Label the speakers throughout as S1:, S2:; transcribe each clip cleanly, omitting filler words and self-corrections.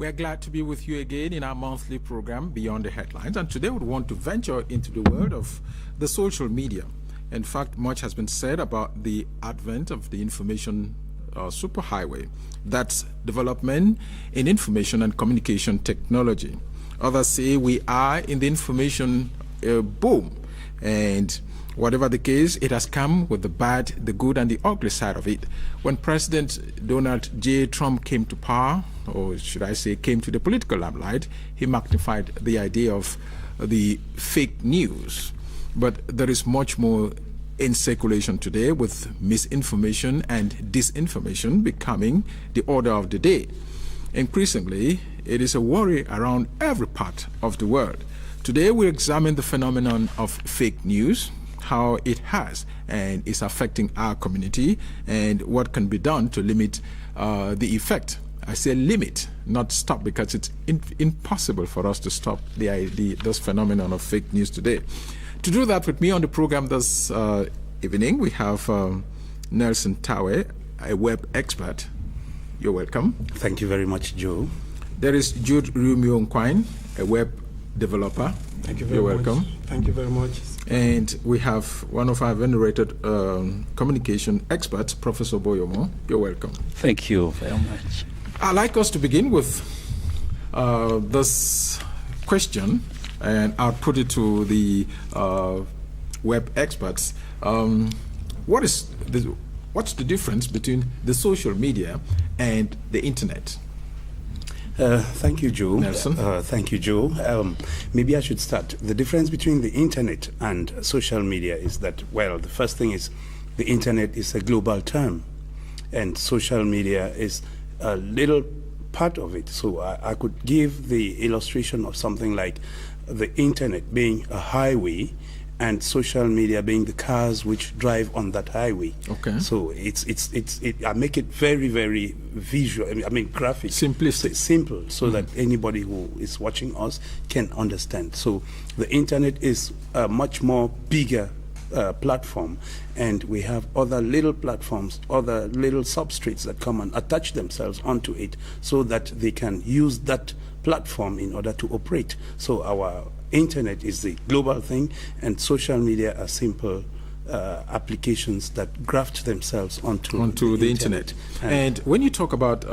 S1: We're glad to be with you again in our monthly program, Beyond the Headlines. And today we want to venture into the world of the social media. In fact, much has been said about the advent of the information superhighway. That's development in information and communication technology. Others say we are in the information boom. And whatever the case, it has come with the bad, the good, and the ugly side of it. When President Donald J. Trump came to power, or should I say came to the political limelight, he magnified the idea of the fake news. But there is much more in circulation today, with misinformation and disinformation becoming the order of the day. Increasingly, it is a worry around every part of the world. Today, we examine the phenomenon of fake news, how it has and is affecting our community, and what can be done to limit the effect. I say limit, not stop, because it's impossible for us to stop this phenomenon of fake news today. To do that with me on the program this evening, we have Nelson Tawe, a web expert. You're welcome.
S2: Thank you very much, Joe.
S1: There is Jude Romeo Nkwain, a web developer.
S3: Thank you very much.
S1: You're welcome.
S3: Thank you very much.
S1: And we have one of our venerated communication experts, Professor Boyomo. You're welcome.
S4: Thank you very much.
S1: I'd like us to begin with this question, and I'll put it to the web experts. What's the difference between the social media and the internet?
S2: Thank you, Joe.
S1: Nelson.
S2: Thank you, Joe. Maybe I should start. The difference between the internet and social media is that, well, the first thing is the internet is a global term, and social media is a little part of it. So I could give the illustration of something like the internet being a highway and social media being the cars which drive on that highway.
S1: Okay.
S2: So I make it very, very visual. I mean graphic.
S1: Simplistic.
S2: Simple, so that anybody who is watching us can understand. So the internet is a much more bigger platform, and we have other little platforms, other little substrates that come and attach themselves onto it so that they can use that platform in order to operate. So our internet is the global thing, and social media are simple applications that graft themselves onto the internet.
S1: And when you talk about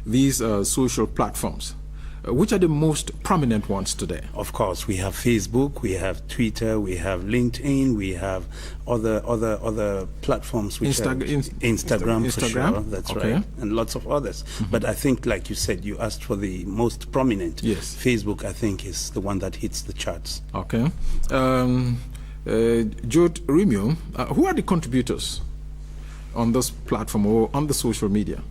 S1: these social platforms, which are the most prominent ones today?
S2: Of course, we have Facebook, we have Twitter, we have LinkedIn, we have other platforms which are Instagram, for sure, that's
S1: okay.
S2: right, and lots of others. But I think, like you said, you asked for the most prominent.
S1: Yes.
S2: Facebook, I think, is the one that hits the charts.
S1: Okay. Jude Romeo, who are the contributors on this platform or on the social media?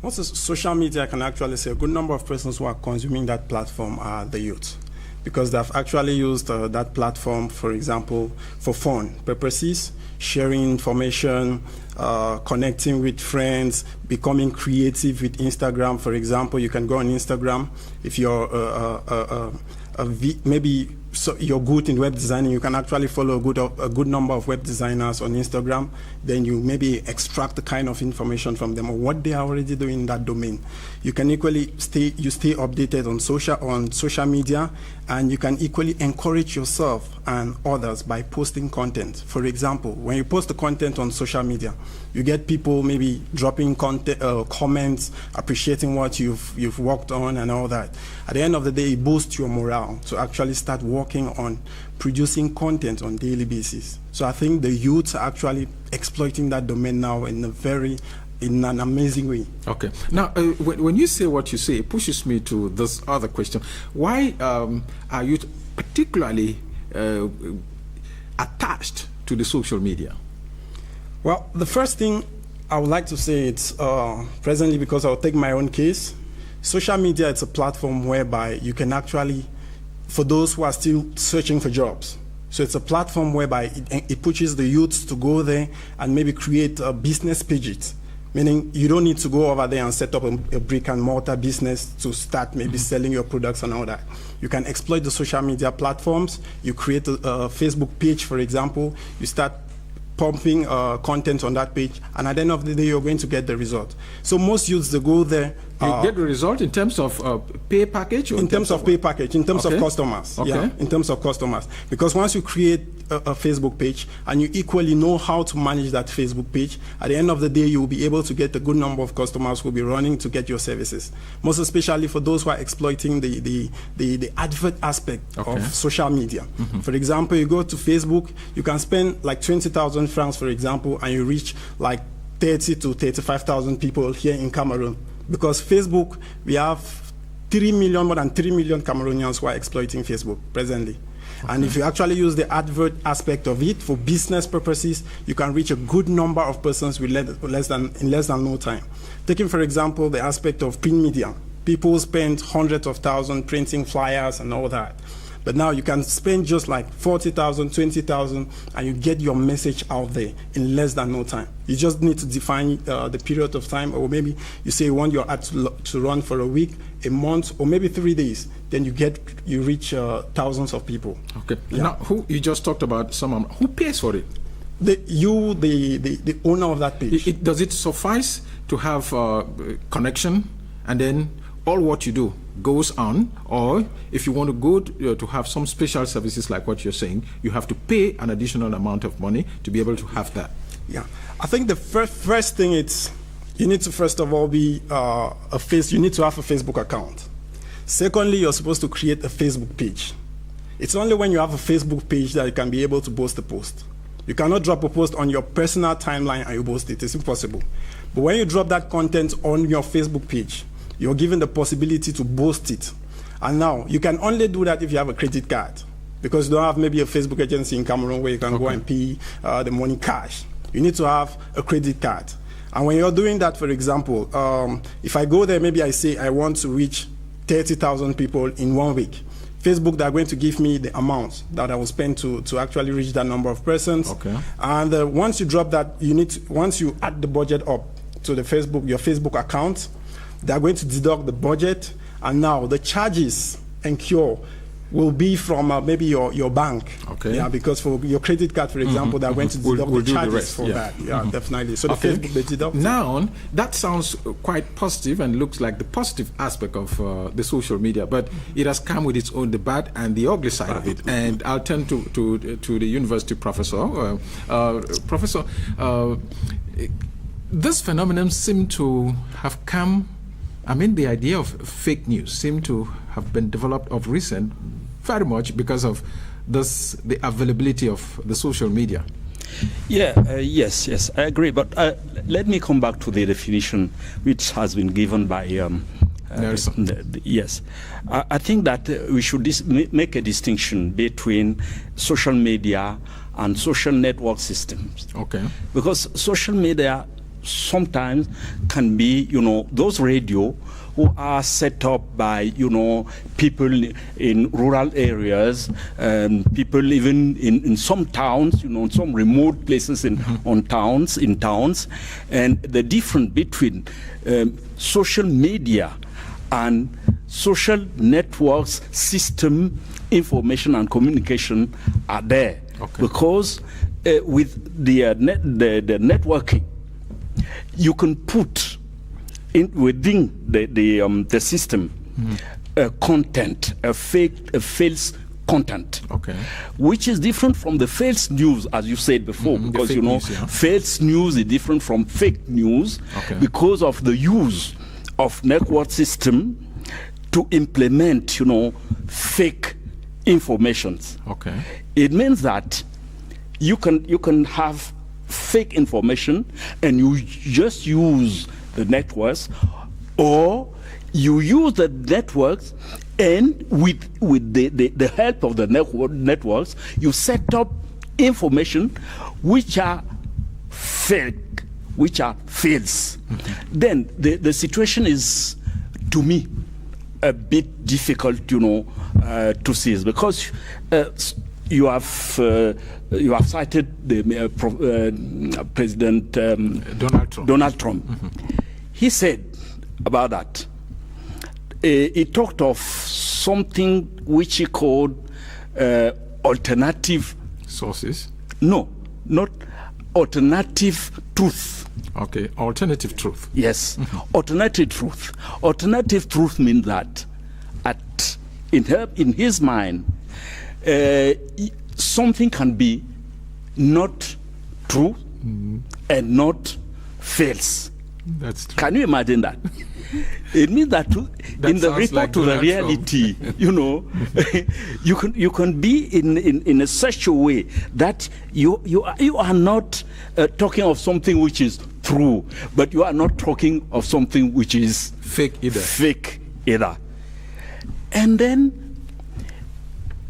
S3: Also, social media, I can actually say a good number of persons who are consuming that platform are the youth, because they've actually used that platform, for example, for fun purposes, sharing information, connecting with friends, becoming creative with Instagram. For example, you can go on Instagram if you're maybe you're good in web designing, you can actually follow a good number of web designers on Instagram. Then you maybe extract the kind of information from them or what they are already doing in that domain. You can equally stay updated on social media, and you can equally encourage yourself and others by posting content. For example, when you post the content on social media, you get people maybe dropping comments, appreciating what you've worked on and all that. At the end of the day, it boosts your morale to actually start working on producing content on a daily basis. So I think the youths are actually exploiting that domain now in an amazing way.
S1: Okay. Now, when you say what you say, it pushes me to this other question. Why are you particularly attached to the social media?
S3: Well, the first thing I would like to say it's presently, because I'll take my own case, social media, it's a platform whereby you can actually, for those who are still searching for jobs, so it's a platform whereby it pushes the youths to go there and maybe create business pages, meaning you don't need to go over there and set up a brick and mortar business to start maybe selling your products and all that. You can exploit the social media platforms. You create a Facebook page, for example. You start pumping content on that page, and at the end of the day, you're going to get the result. So most youths, they go there.
S1: You get the result in terms of pay package? Or
S3: in terms of pay package, in terms of customers.
S1: Okay.
S3: Yeah, in terms of customers. Because once you create a Facebook page and you equally know how to manage that Facebook page, at the end of the day, you will be able to get a good number of customers who will be running to get your services. Most especially for those who are exploiting the advert aspect of social media. For example, you go to Facebook, you can spend like 20,000 francs, for example, and you reach like 30 to 35,000 people here in Cameroon. Because Facebook, we have more than 3 million Cameroonians who are exploiting Facebook presently. And if you actually use the advert aspect of it for business purposes, you can reach a good number of persons with in less than no time. Taking, for example, the aspect of print media. People spend hundreds of thousands printing flyers and all that. But now you can spend just like 40,000, 20,000, and you get your message out there in less than no time. You just need to define the period of time, or maybe you say you want your ad to run for a week, a month, or maybe 3 days. Then you reach thousands of people. Okay.
S1: Yeah. Now, you just talked about someone who pays for it.
S3: The owner of that page.
S1: Does it suffice to have connection, and then all what you do goes on, or if you want to go to have some special services like what you're saying, you have to pay an additional amount of money to be able to have that?
S3: Yeah, I think the first thing is you need to first of all be you need to have a Facebook account. Secondly, you're supposed to create a Facebook page. It's only when you have a Facebook page that you can be able to post a post. You cannot drop a post on your personal timeline and you post it. It's impossible. But when you drop that content on your Facebook page, you're given the possibility to boast it. And now, you can only do that if you have a credit card, because you don't have maybe a Facebook agency in Cameroon where you can go and pay the money cash. You need to have a credit card. And when you're doing that, for example, if I go there, maybe I say I want to reach 30,000 people in 1 week. Facebook, they're going to give me the amount that I will spend to actually reach that number of persons.
S1: Okay.
S3: And once you drop that, once you add the budget up to your Facebook account, they're going to deduct the budget, and now the charges incurred will be from maybe your bank.
S1: Okay.
S3: Yeah, because for your credit card, for example, they're going to deduct the charges for that. Yeah, definitely. So the Facebook, they deduct.
S1: Now, that sounds quite positive and looks like the positive aspect of the social media, but it has come with its own, the bad and the ugly side of it. And I'll turn to the university professor. Professor, this phenomenon seemed to have come, the idea of fake news seemed to have been developed of recent very much because of the availability of the social media.
S4: Yes, I agree. But let me come back to the definition which has been given by
S1: Nelson.
S4: Yes. I think that we should make a distinction between social media and social network systems.
S1: Okay.
S4: Because social media sometimes can be, those radio who are set up by, people in rural areas, people even in some towns, some remote places in towns. And the difference between social media and social networks system information and communication are there.
S1: Okay.
S4: Because with the networking, you can put within the system content, a false content, which is different from the false news, as you said before, because false news is different from fake news because of the use of network system to implement, fake informations. It means that you can have fake information and you just use the networks, or you use the networks and with the help of the networks you set up information which are fake, which are false. Then the situation is, to me, a bit difficult to seize, because you have cited the President Donald Trump. He said about that, he talked of something which he called alternative
S1: sources.
S4: No, not alternative truth.
S1: Okay, alternative truth.
S4: Yes, alternative truth. Alternative truth means that in his mind, something can be not true and not false.
S1: That's true.
S4: Can you imagine that? It means that in the report
S1: like
S4: to the reality, you know, you can be in a such a way that you are not talking of something which is true, but you are not talking of something which is
S1: fake either.
S4: Fake either. And then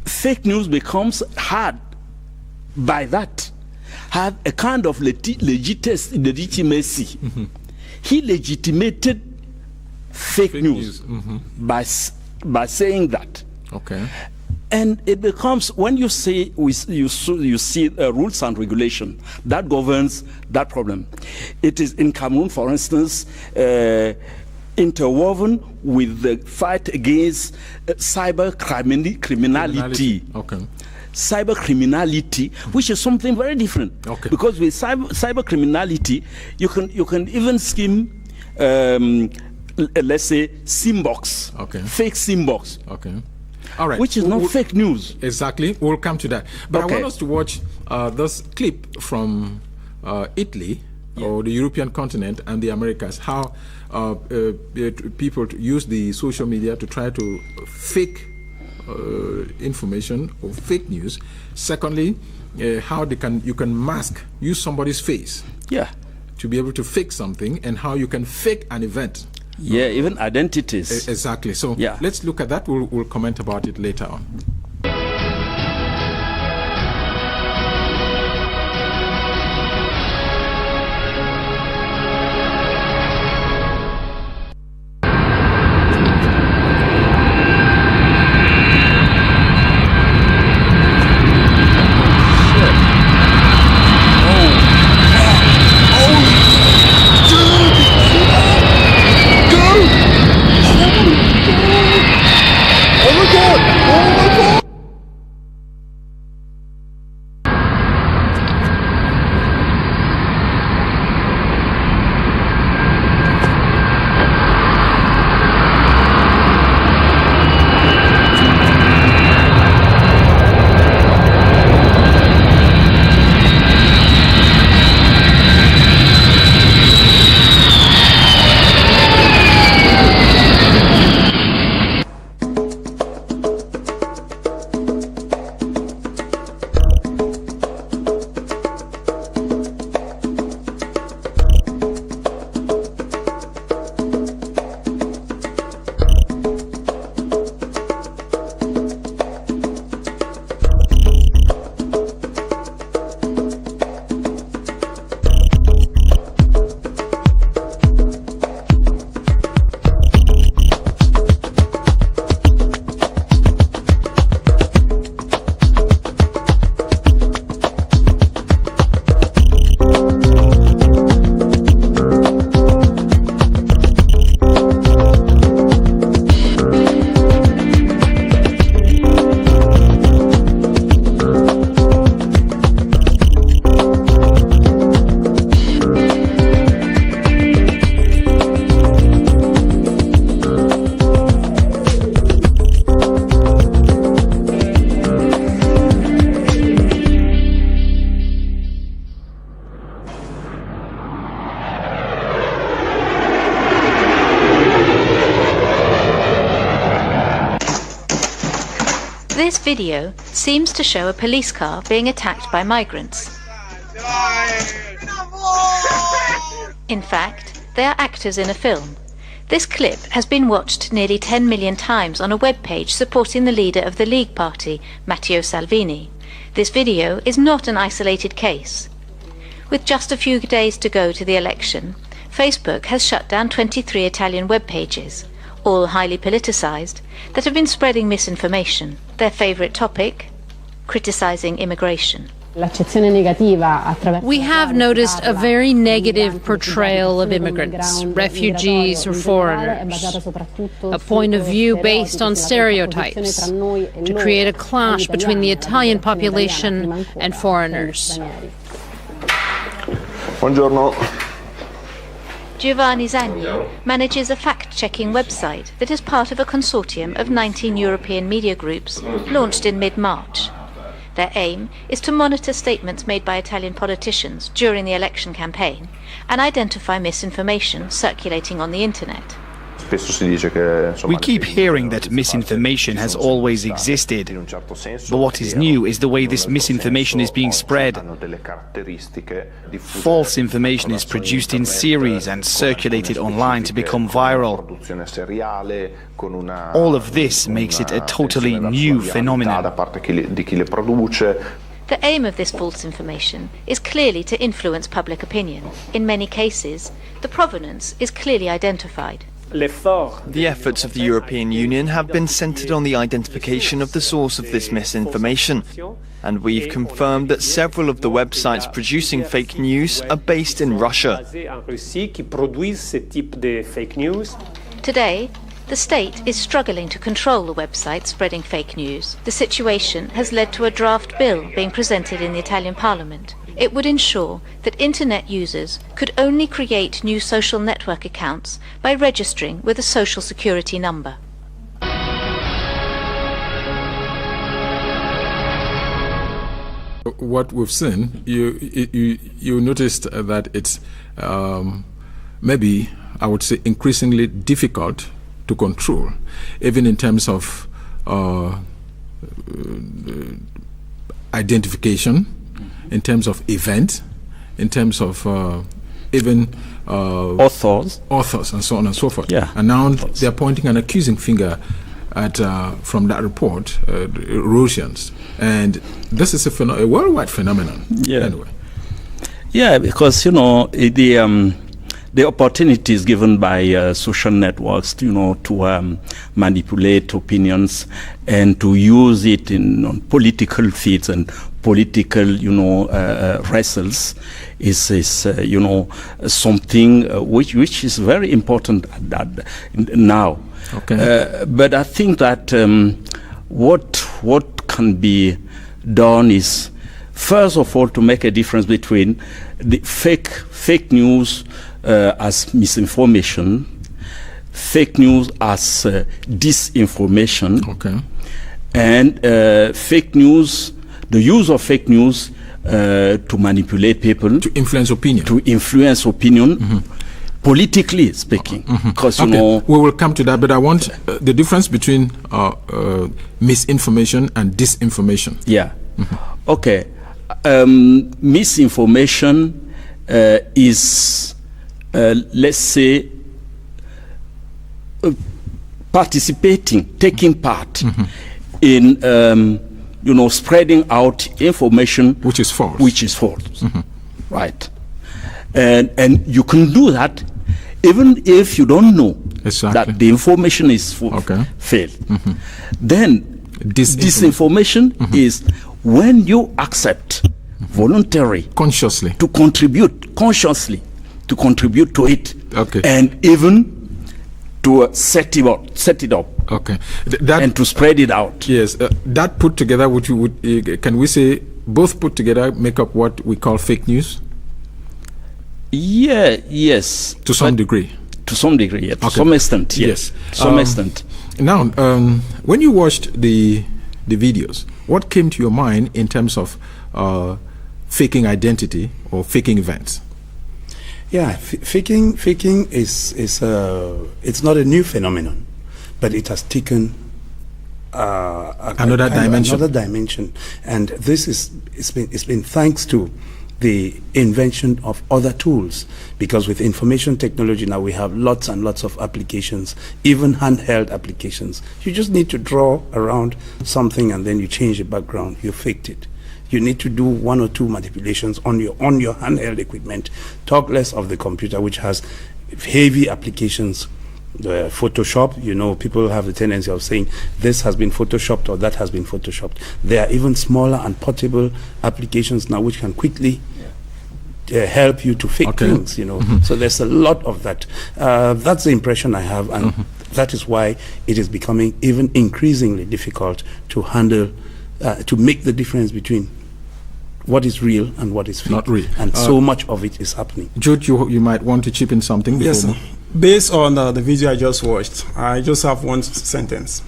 S4: fake news becomes hard by that, have a kind of legitimacy. He legitimated fake news by saying that.
S1: Okay.
S4: And it becomes, when you say you see rules and regulation that governs that problem. It is in Cameroon, for instance, interwoven with the fight against cyber criminality.
S1: Okay.
S4: Cyber criminality, which is something very different.
S1: Okay.
S4: Because with cyber criminality, you can even scheme, let's say, SIM-box,
S1: okay,
S4: fake SIM-box.
S1: Okay. All right.
S4: Which is not fake news.
S1: Exactly. We'll come to that. But
S4: okay.
S1: I want us to watch this clip from Italy, or the European continent and the Americas, how people use the social media to try to fake information or fake news. Secondly, how you can use somebody's face, to be able to fake something, and how you can fake an event.
S4: Yeah, even identities.
S1: Exactly. So let's look at that. We'll comment about it later on.
S5: This video seems to show a police car being attacked by migrants. In fact, they are actors in a film. This clip has been watched nearly 10 million times on a web page supporting the leader of the League Party, Matteo Salvini. This video is not an isolated case. With just a few days to go to the election, Facebook has shut down 23 Italian web pages, all highly politicized, that have been spreading misinformation. Their favorite topic? Criticizing immigration.
S6: We have noticed a very negative portrayal of immigrants, refugees or foreigners, a point of view based on stereotypes, to create a clash between the Italian population and foreigners.
S7: Buongiorno.
S5: Giovanni Zagni manages a fact-checking website that is part of a consortium of 19 European media groups launched in mid-March. Their aim is to monitor statements made by Italian politicians during the election campaign and identify misinformation circulating on the internet.
S8: We keep hearing that misinformation has always existed, but what is new is the way this misinformation is being spread. False information is produced in series and circulated online to become viral. All of this makes it a totally new phenomenon.
S5: The aim of this false information is clearly to influence public opinion. In many cases, the provenance is clearly identified.
S9: The efforts of the European Union have been centred on the identification of the source of this misinformation, and we've confirmed that several of the websites producing fake news are based in Russia.
S5: Today, the state is struggling to control the websites spreading fake news. The situation has led to a draft bill being presented in the Italian Parliament. It would ensure that internet users could only create new social network accounts by registering with a social security number.
S1: What we've seen, you noticed that it's maybe, I would say, increasingly difficult to control, even in terms of identification, in terms of event, in terms of even
S4: authors
S1: and so on and so forth.
S4: Yeah.
S1: And now they're pointing an accusing finger at, from that report, Russians. And this is a worldwide phenomenon.
S4: Yeah.
S1: Anyway.
S4: Yeah, because, the opportunities given by social networks, to manipulate opinions and to use it in political feeds and political, wrestles is something which is very important now.
S1: Okay.
S4: But I think that what can be done is, first of all, to make a difference between the fake news as misinformation, fake news as disinformation,
S1: okay,
S4: and fake news, the use of fake news to manipulate people,
S1: to influence opinion,
S4: mm-hmm. Politically speaking. Because
S1: we will come to that, but I want the difference between misinformation and disinformation.
S4: Yeah. Mm-hmm. Okay. Misinformation is, let's say, taking part in, spreading out information
S1: which is false.
S4: Mm-hmm. Right. And you can do that even if you don't know that the information is failed.
S1: Mm-hmm.
S4: Then disinformation is when you accept voluntarily,
S1: consciously
S4: to contribute to it,
S1: okay,
S4: and even to set it up,
S1: okay,
S4: and to spread it out.
S1: Yes, that put together, can we say both put together make up what we call fake news?
S4: Yeah, yes.
S1: To some degree.
S4: To some degree, yeah. To some extent, yes. To some extent.
S1: Now, when you watched the videos, what came to your mind in terms of faking identity or faking events?
S2: Yeah, faking is it's not a new phenomenon, but it has taken
S1: another
S2: dimension, and it's been thanks to the invention of other tools, because with information technology now we have lots and lots of applications, even handheld applications. You just need to draw around something and then you change the background, you faked it. You need to do one or two manipulations on your handheld equipment. Talk less of the computer, which has heavy applications. Photoshop, people have the tendency of saying this has been photoshopped or that has been photoshopped. There are even smaller and portable applications now which can quickly help you to fake things, So there's a lot of that. That's the impression I have, and that is why it is becoming even increasingly difficult to handle, to make the difference between what is real and what is fake.
S1: Not real.
S2: And so much of it is happening.
S1: Jude, you might want to chip in something.
S3: Yes, sir. Based on the video I just watched, I just have one sentence.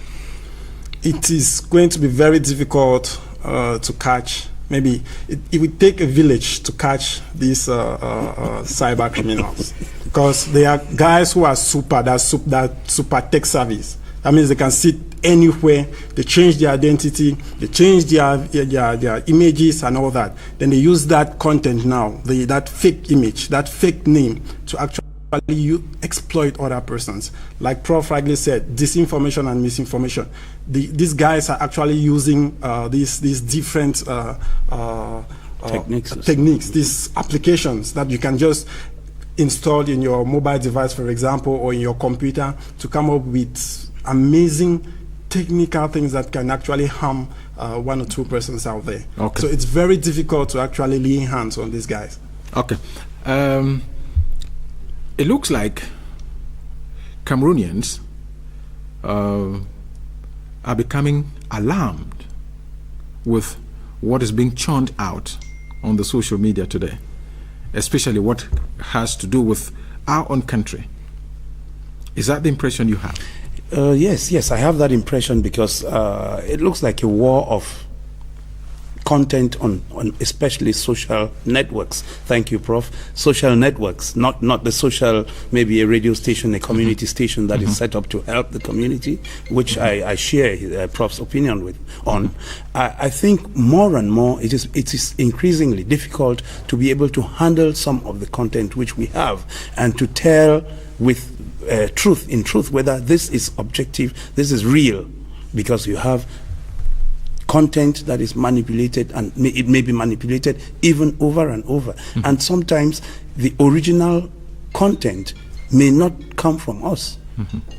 S3: It is going to be very difficult to catch. Maybe it would take a village to catch these cyber criminals, because they are guys who are super tech savvy. That means they can sit anywhere. They change their identity, they change their images and all that. Then they use that content now, that fake image, that fake name, to actually exploit other persons. Like Prof rightly said, disinformation and misinformation. These guys are actually using these different techniques, these applications that you can just install in your mobile device, for example, or in your computer, to come up with amazing technical things that can actually harm one or two persons out there. Okay. So it's very difficult to actually lay hands on these guys.
S1: Okay. It looks like Cameroonians are becoming alarmed with what is being churned out on the social media today, especially what has to do with our own country. Is that the impression you have?
S2: Yes, I have that impression, because it looks like a war of content on especially social networks. Thank you, Prof. Social networks, not the social, maybe a radio station, a community station that is set up to help the community, which I share Prof's opinion on. I think more and more it is increasingly difficult to be able to handle some of the content which we have, and to tell with truth whether this is objective, this is real, because you have content that is manipulated, and it may be manipulated even over and over. And sometimes the original content may not come from us.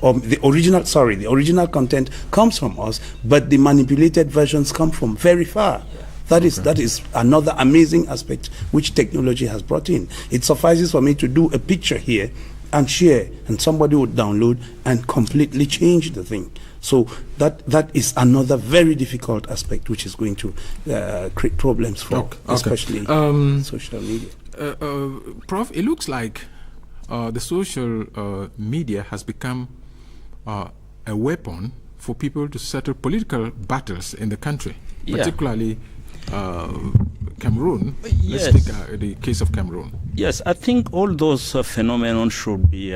S2: Or the original content comes from us, but the manipulated versions come from very far. That is another amazing aspect which technology has brought in. It suffices for me to do a picture here and share, and somebody would download and completely change the thing. So that is another very difficult aspect which is going to create problems for especially social media.
S1: Prof, it looks like the social media has become a weapon for people to settle political battles in the country, particularly Cameroon.
S4: Yes.
S1: Let's take the case of Cameroon.
S4: Yes, I think all those phenomena should be,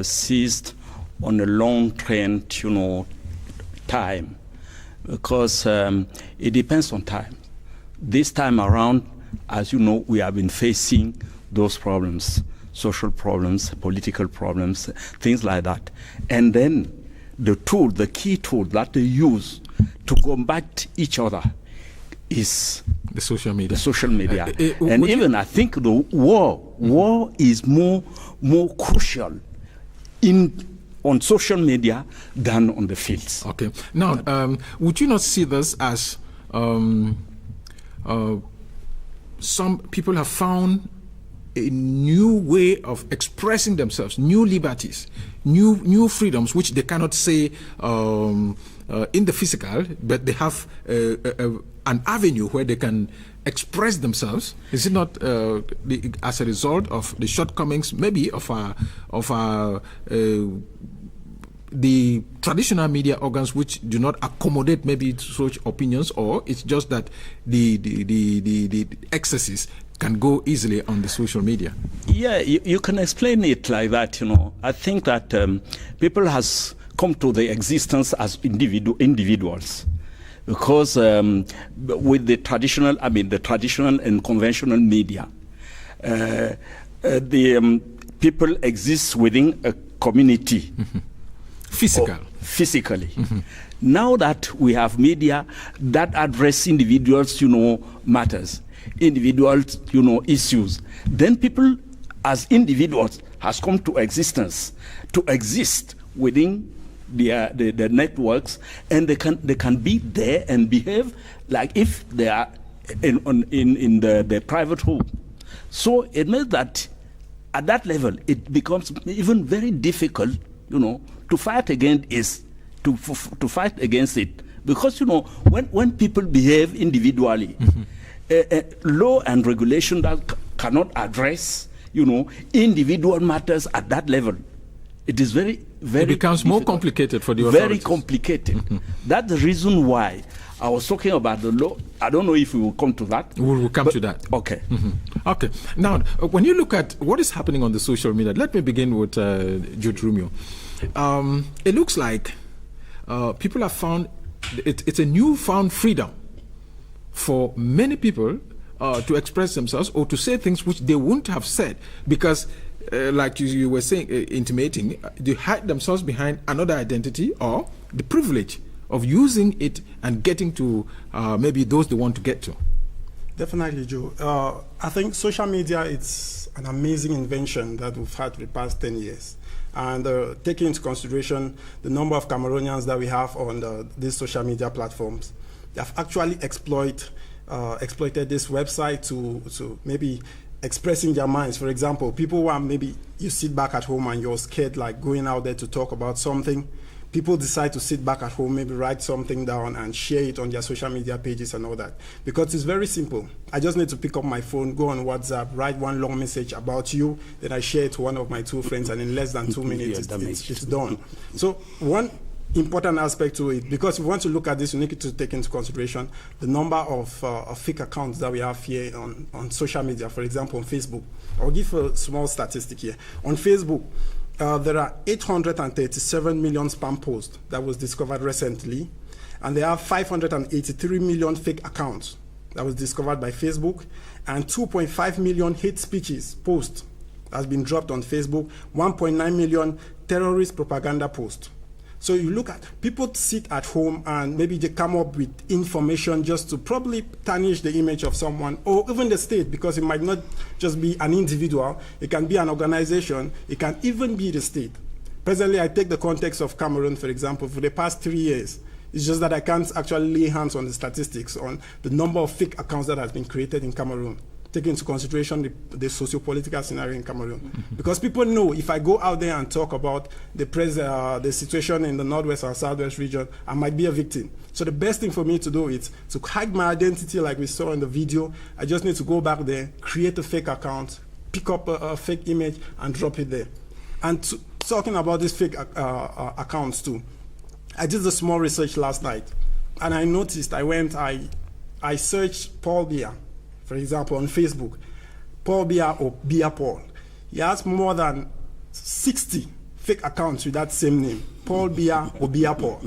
S4: seized on a long trend, time, because it depends on time. This time around, as you know, we have been facing those problems, social problems, political problems, things like that. And then the key tool that they use to combat each other is
S1: the social media.
S4: And even I think the war is more crucial on social media than on the fields.
S1: Okay. Now, would you not see this as some people have found a new way of expressing themselves, new liberties, new freedoms, which they cannot say in the physical, but they have an avenue where they can express themselves? Is it not as a result of the shortcomings, maybe of the traditional media organs, which do not accommodate maybe such opinions, or it's just that the excesses can go easily on the social media?
S4: Yeah, you can explain it like that. I think that people has come to the existence as individuals. Because with the traditional and conventional media, the people exist within a community. Physically. Now that we have media that address individuals, matters, individuals, issues, then people as individuals has come to existence, to exist within the networks, and they can be there and behave like if they are in the private home. So it means that at that level it becomes even very difficult, to fight against it Because, you know, when people behave individually, law and regulation that cannot address, you know, individual matters at that level, it is very, very
S1: It becomes
S4: difficult.
S1: more complicated for the authorities.
S4: Very complicated. That's the reason why I was talking about the law. I don't know if we will come to that.
S1: We will come to that.
S4: Okay.
S1: Okay. Now, when you look at what is happening on the social media, let me begin with Jude Romeo. It looks like people have found it's a newfound freedom for many people to express themselves or to say things which they wouldn't have said because, like you were saying, intimating, they hide themselves behind another identity or the privilege of using it and getting to maybe those they want to get to.
S3: Definitely, Joe. I think social media, it's an amazing invention that we've had for the past 10 years. And taking into consideration the number of Cameroonians that we have on these social media platforms, they have actually exploited this website to maybe expressing their minds. For example, people who are maybe you sit back at home and you're scared like going out there to talk about something. People decide to sit back at home, maybe write something down and share it on their social media pages and all that. Because it's very simple. I just need to pick up my phone, go on WhatsApp, write one long message about you, then I share it to one of my two friends, and in less than 2 minutes, it's done. So one important aspect to it, because if we want to look at this, you need to take into consideration the number of fake accounts that we have here on social media. For example, on Facebook. I'll give a small statistic here. On Facebook, there are 837 million spam posts that was discovered recently, and there are 583 million fake accounts that was discovered by Facebook, and 2.5 million hate speeches posts has been dropped on Facebook, 1.9 million terrorist propaganda posts. So you look at people sit at home and maybe they come up with information just to probably tarnish the image of someone or even the state, because it might not just be an individual, it can be an organization, it can even be the state. Presently, I take the context of Cameroon, for example, for the past 3 years. It's just that I can't actually lay hands on the statistics on the number of fake accounts that has been created in Cameroon, taking into consideration the socio-political scenario in Cameroon. Because people know if I go out there and talk about the situation in the northwest and southwest region, I might be a victim. So the best thing for me to do is to hide my identity like we saw in the video. I just need to go back there, create a fake account, pick up a fake image and drop it there. And talking about these fake accounts too, I did a small research last night and I noticed, I searched Paul Biya, for example, on Facebook, Paul Biya or Biya Paul. He has more than 60 fake accounts with that same name, Paul Biya or Biya Paul.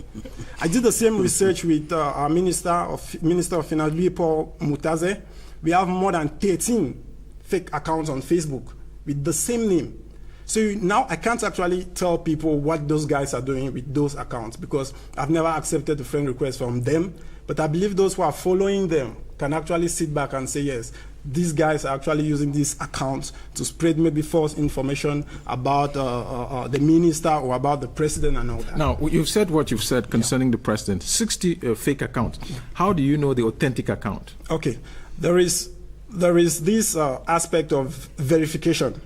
S3: I did the same research with our Minister of Finance, Louis Paul Mutaze. We have more than 13 fake accounts on Facebook with the same name. So now I can't actually tell people what those guys are doing with those accounts because I've never accepted a friend request from them. But I believe those who are following them can actually sit back and say, yes, these guys are actually using these accounts to spread maybe false information about the minister or about the president and all that.
S1: Now, you've said what you've said concerning the president, 60 fake accounts. How do you know the authentic account?
S3: Okay, there is this aspect of verification,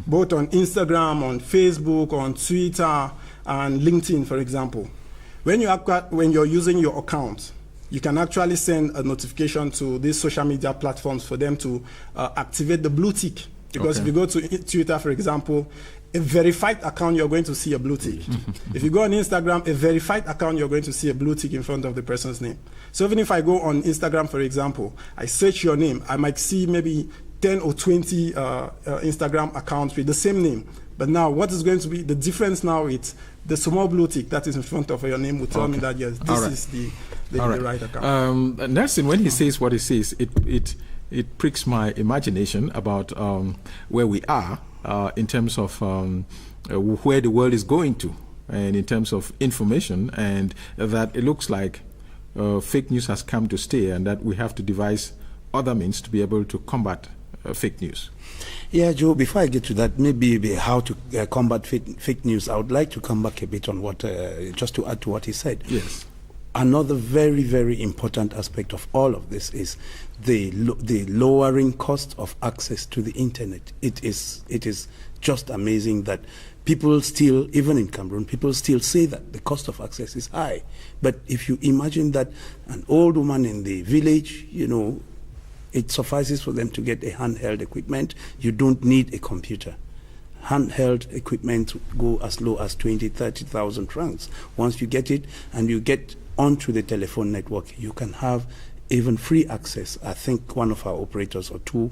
S3: both on Instagram, on Facebook, on Twitter, and LinkedIn, for example. When you're using your account, you can actually send a notification to these social media platforms for them to activate the blue tick. Because if you go to Twitter, for example, a verified account, you're going to see a blue tick. If you go on Instagram, a verified account, you're going to see a blue tick in front of the person's name. So even if I go on Instagram, for example, I search your name, I might see maybe 10 or 20 Instagram accounts with the same name. But now what is going to be the difference now? It's the small blue tick that is in front of your name will tell me that, yes, this is the right account.
S1: Nelson, when he says what he says, it pricks my imagination about where we are in terms of where the world is going to, and in terms of information, and that it looks like fake news has come to stay, and that we have to devise other means to be able to combat fake news.
S2: Yeah, Joe, before I get to that, maybe how to combat fake news, I would like to come back a bit on what, just to add to what he said.
S1: Yes.
S2: another very, very important aspect of all of this is the lowering cost of access to the internet. It is just amazing that people still, even in Cameroon, people still say that the cost of access is high. But if you imagine that an old woman in the village, you know, it suffices for them to get a handheld equipment. You don't need a computer. Handheld equipment go as low as 20,000, 30,000 francs. Once you get it and you get onto the telephone network, you can have even free access. I think one of our operators or two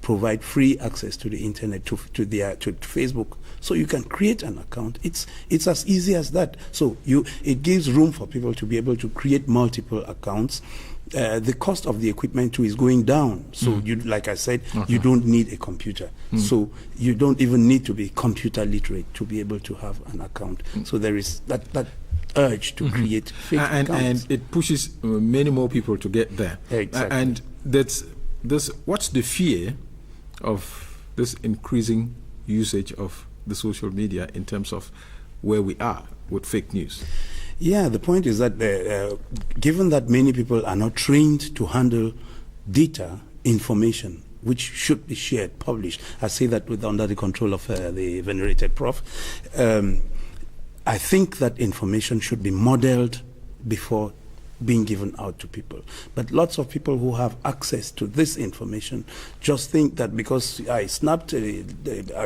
S2: provide free access to the internet, to Facebook. So you can create an account. It's as easy as that. So it gives room for people to be able to create multiple accounts. The cost of the equipment too is going down. So you, like I said, you don't need a computer. So you don't even need to be computer literate to be able to have an account. So there is that urge to create fake accounts.
S1: And it pushes many more people to get there.
S2: Exactly.
S1: And what's the fear of this increasing usage of the social media in terms of where we are with fake news?
S2: Yeah, the point is that given that many people are not trained to handle data, information, which should be shared, published, I say that under the control of the venerated Prof, I think that information should be modeled before being given out to people. But lots of people who have access to this information just think that because I snapped a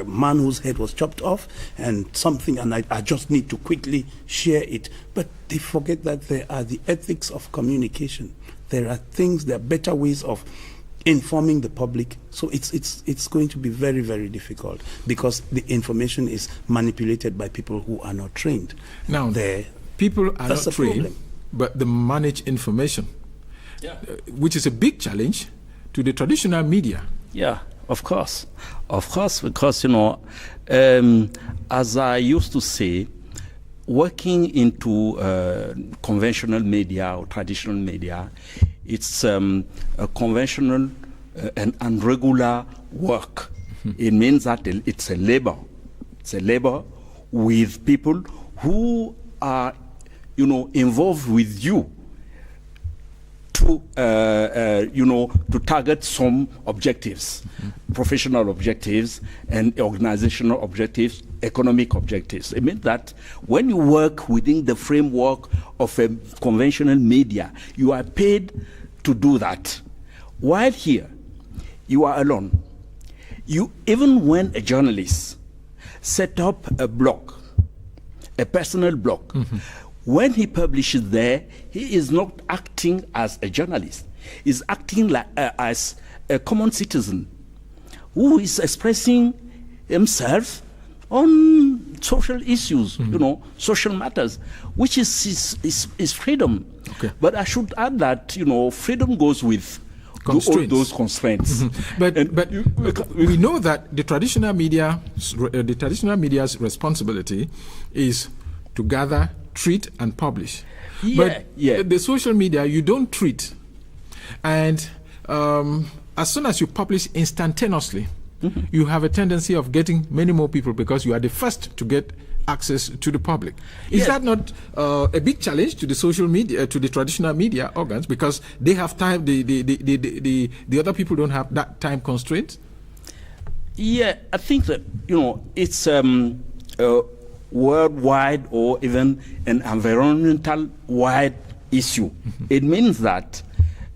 S2: man whose head was chopped off and something, and I just need to quickly share it. But they forget that there are the ethics of communication. There are better ways of informing the public. So it's going to be very, very difficult because the information is manipulated by people who are not trained.
S1: Now, people are not trained, but they manage information, which is a big challenge to the traditional media.
S4: Yeah, of course, because, you know, as I used to say, working into conventional media or traditional media, it's a conventional and irregular work. It means that it's a labor. It's a labor with people who are, you know, involved with you to, you know, to target some objectives, professional objectives and organizational objectives, economic objectives. It means that when you work within the framework of a conventional media, you are paid to do that. While here, you are alone. Even when a journalist set up a blog, a personal blog, when he publishes there, he is not acting as a journalist. He's acting like, as a common citizen who is expressing himself on social issues, you know, social matters, which is freedom.
S1: Okay.
S4: But I should add that, you know, freedom goes with all those constraints.
S1: But we know that the traditional media's responsibility is to gather, treat, and publish. But the social media, you don't treat. And as soon as you publish instantaneously, you have a tendency of getting many more people because you are the first to get access to the public. Is that not a big challenge to the social media, to the traditional media organs, because they have time, the other people don't have that time constraint?
S4: Yeah, I think that, you know, it's worldwide or even an environmental wide issue. It means that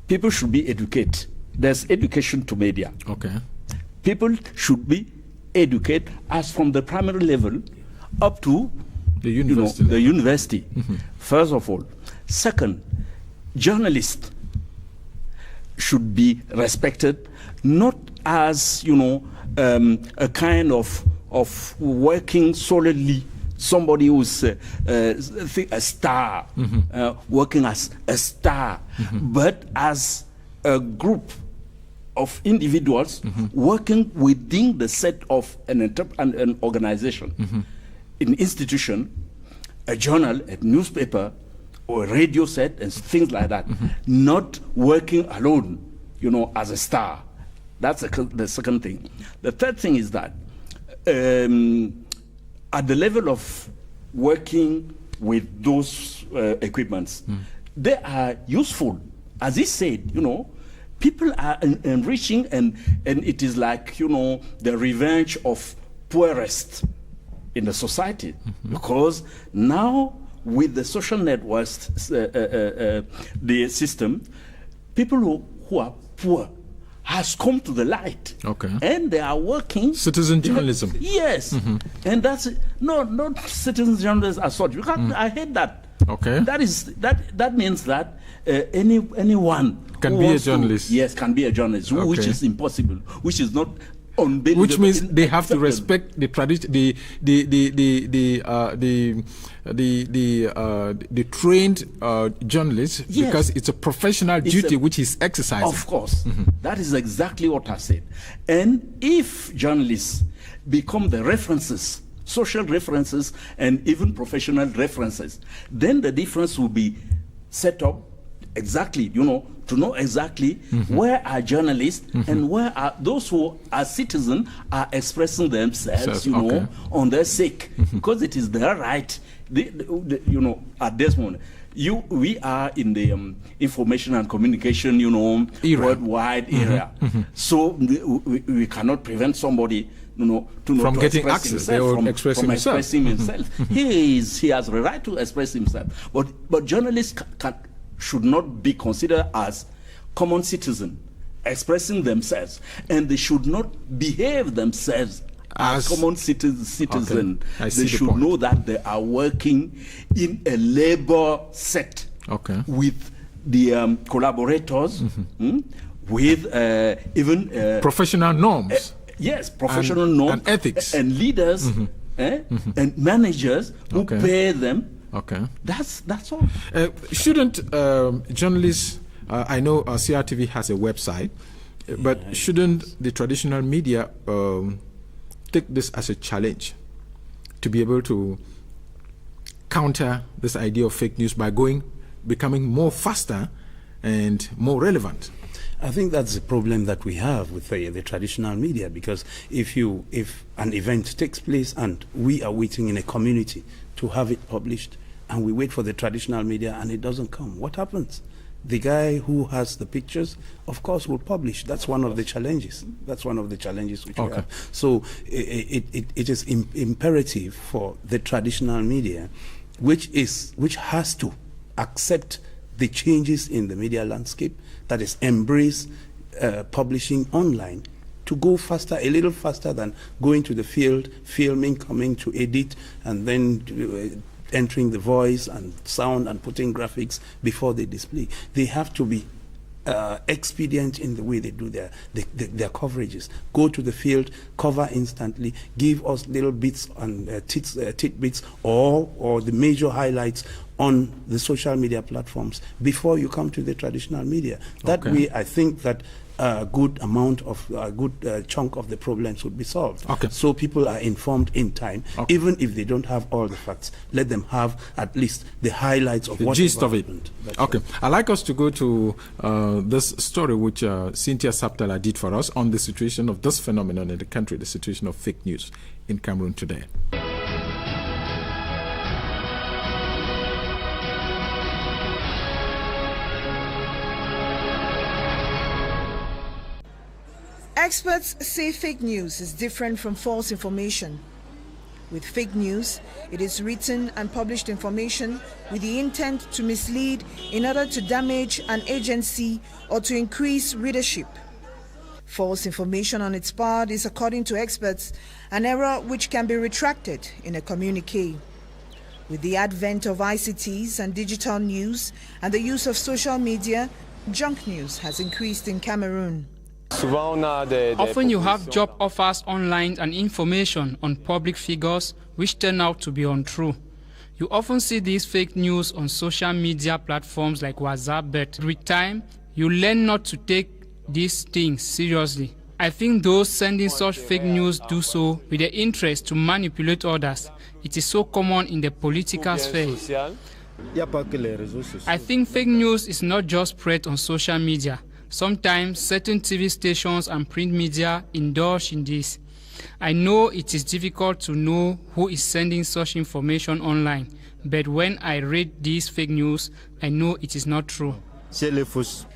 S4: people should be educated. There's education to media.
S1: Okay.
S4: People should be educated as from the primary level up to
S1: the university.
S4: You know, the university, first of all. Second, journalists should be respected, not as, you know, a kind of working solidly, somebody who's a star, working as a star, but as a group of individuals working within the set of an organization, an institution, a journal, a newspaper, or a radio set, and things like that, not working alone, you know, as a star. That's the second thing. The third thing is that at the level of working with those equipments, they are useful. As he said, people are enriching, and it is like, the revenge of poorest in the society. Because now, with the social networks, the system, people who are poor has come to the light.
S1: Okay.
S4: And they are working.
S1: Citizen journalism.
S4: Yes. And that's not citizen journalism as such. I hate that.
S1: Okay.
S4: That means that anyone
S1: can be a journalist.
S4: Yes, can be a journalist,
S1: Okay.
S4: which is impossible, which is not unbelievable.
S1: Which means they have to respect the tradition, the trained journalists,
S4: Yes.
S1: because it's a professional duty which is exercising.
S4: Of course. That is exactly what I said. And if journalists become the references, social references, and even professional references, then the difference will be set up exactly, to know exactly where are journalists and where are those who are citizens are expressing themselves, on their sake, because it is their right. At this moment, we are in the information and communication, worldwide era. So we cannot prevent somebody,
S1: from getting access,
S4: from
S1: expressing
S4: himself. He has the right to express himself. But journalists should not be considered as common citizens expressing themselves, and they should not behave themselves as common citizens.
S1: Okay.
S4: They should know that they are working in a labor set with the collaborators, with even
S1: professional norms.
S4: Yes, professional norms
S1: and ethics,
S4: and leaders and managers who pay them.
S1: Okay,
S4: that's all.
S1: Shouldn't journalists? I know CRTV has a website, but shouldn't the traditional media take this as a challenge to be able to counter this idea of fake news by becoming more faster and more relevant?
S2: I think that's the problem that we have with the traditional media, because if an event takes place and we are waiting in a community to have it published, and we wait for the traditional media and it doesn't come, what happens? The guy who has the pictures, of course, will publish. That's one of the challenges. That's one of the challenges which we have. So it is imperative for the traditional media, which has to accept the changes in the media landscape, that is, embrace publishing online, to go faster, a little faster than going to the field, filming, coming to edit, and then entering the voice and sound and putting graphics before they display. They have to be expedient in the way they do their coverages. Go to the field, cover instantly, give us little bits and tidbits or the major highlights on the social media platforms before you come to the traditional media. That way, I think that a good chunk of the problems would be solved. So people are informed in time, even if they don't have all the facts. Let them have at least the highlights of what
S1: gist of it.
S2: Happened.
S1: I'd like us to go to this story which Cynthia Saptala did for us on the situation of this phenomenon in the country, the situation of fake news in Cameroon today.
S7: Experts say fake news is different from false information. With fake news, it is written and published information with the intent to mislead in order to damage an agency or to increase readership. False information on its part is, according to experts, an error which can be retracted in a communique. With the advent of ICTs and digital news and the use of social media, junk news has increased in Cameroon.
S10: Often you have job offers online and information on public figures which turn out to be untrue. You often see these fake news on social media platforms like WhatsApp, but with time, you learn not to take these things seriously. I think those sending such fake news do so with the interest to manipulate others. It is so common in the political sphere. I think fake news is not just spread on social media. Sometimes certain TV stations and print media indulge in this. I know it is difficult to know who is sending such information online. but when I read these fake news, I know it is not true.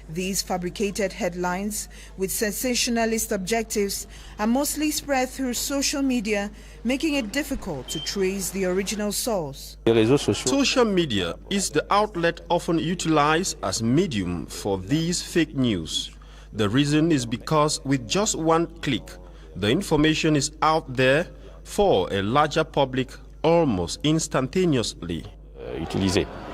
S7: These fabricated headlines with sensationalist objectives are mostly spread through social media, making it difficult to trace the original source.
S11: Social media is the outlet often utilized as medium for these fake news. The reason is because with just one click, the information is out there for a larger public almost instantaneously.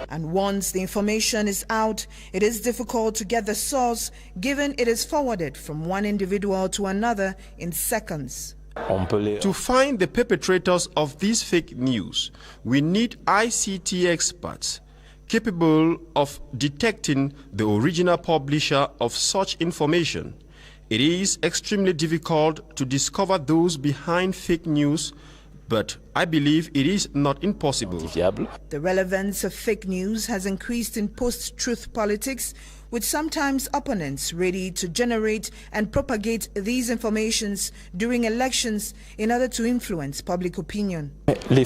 S7: And once the information is out, it is difficult to get the source, given it is forwarded from one individual to another in seconds.
S11: To find the perpetrators of these fake news, we need ICT experts capable of detecting the original publisher of such information. It is extremely difficult to discover those behind fake news, but I believe it is not impossible.
S7: The relevance of fake news has increased in post-truth politics, with sometimes opponents ready to generate and propagate these informations during elections in order to influence public opinion.
S11: The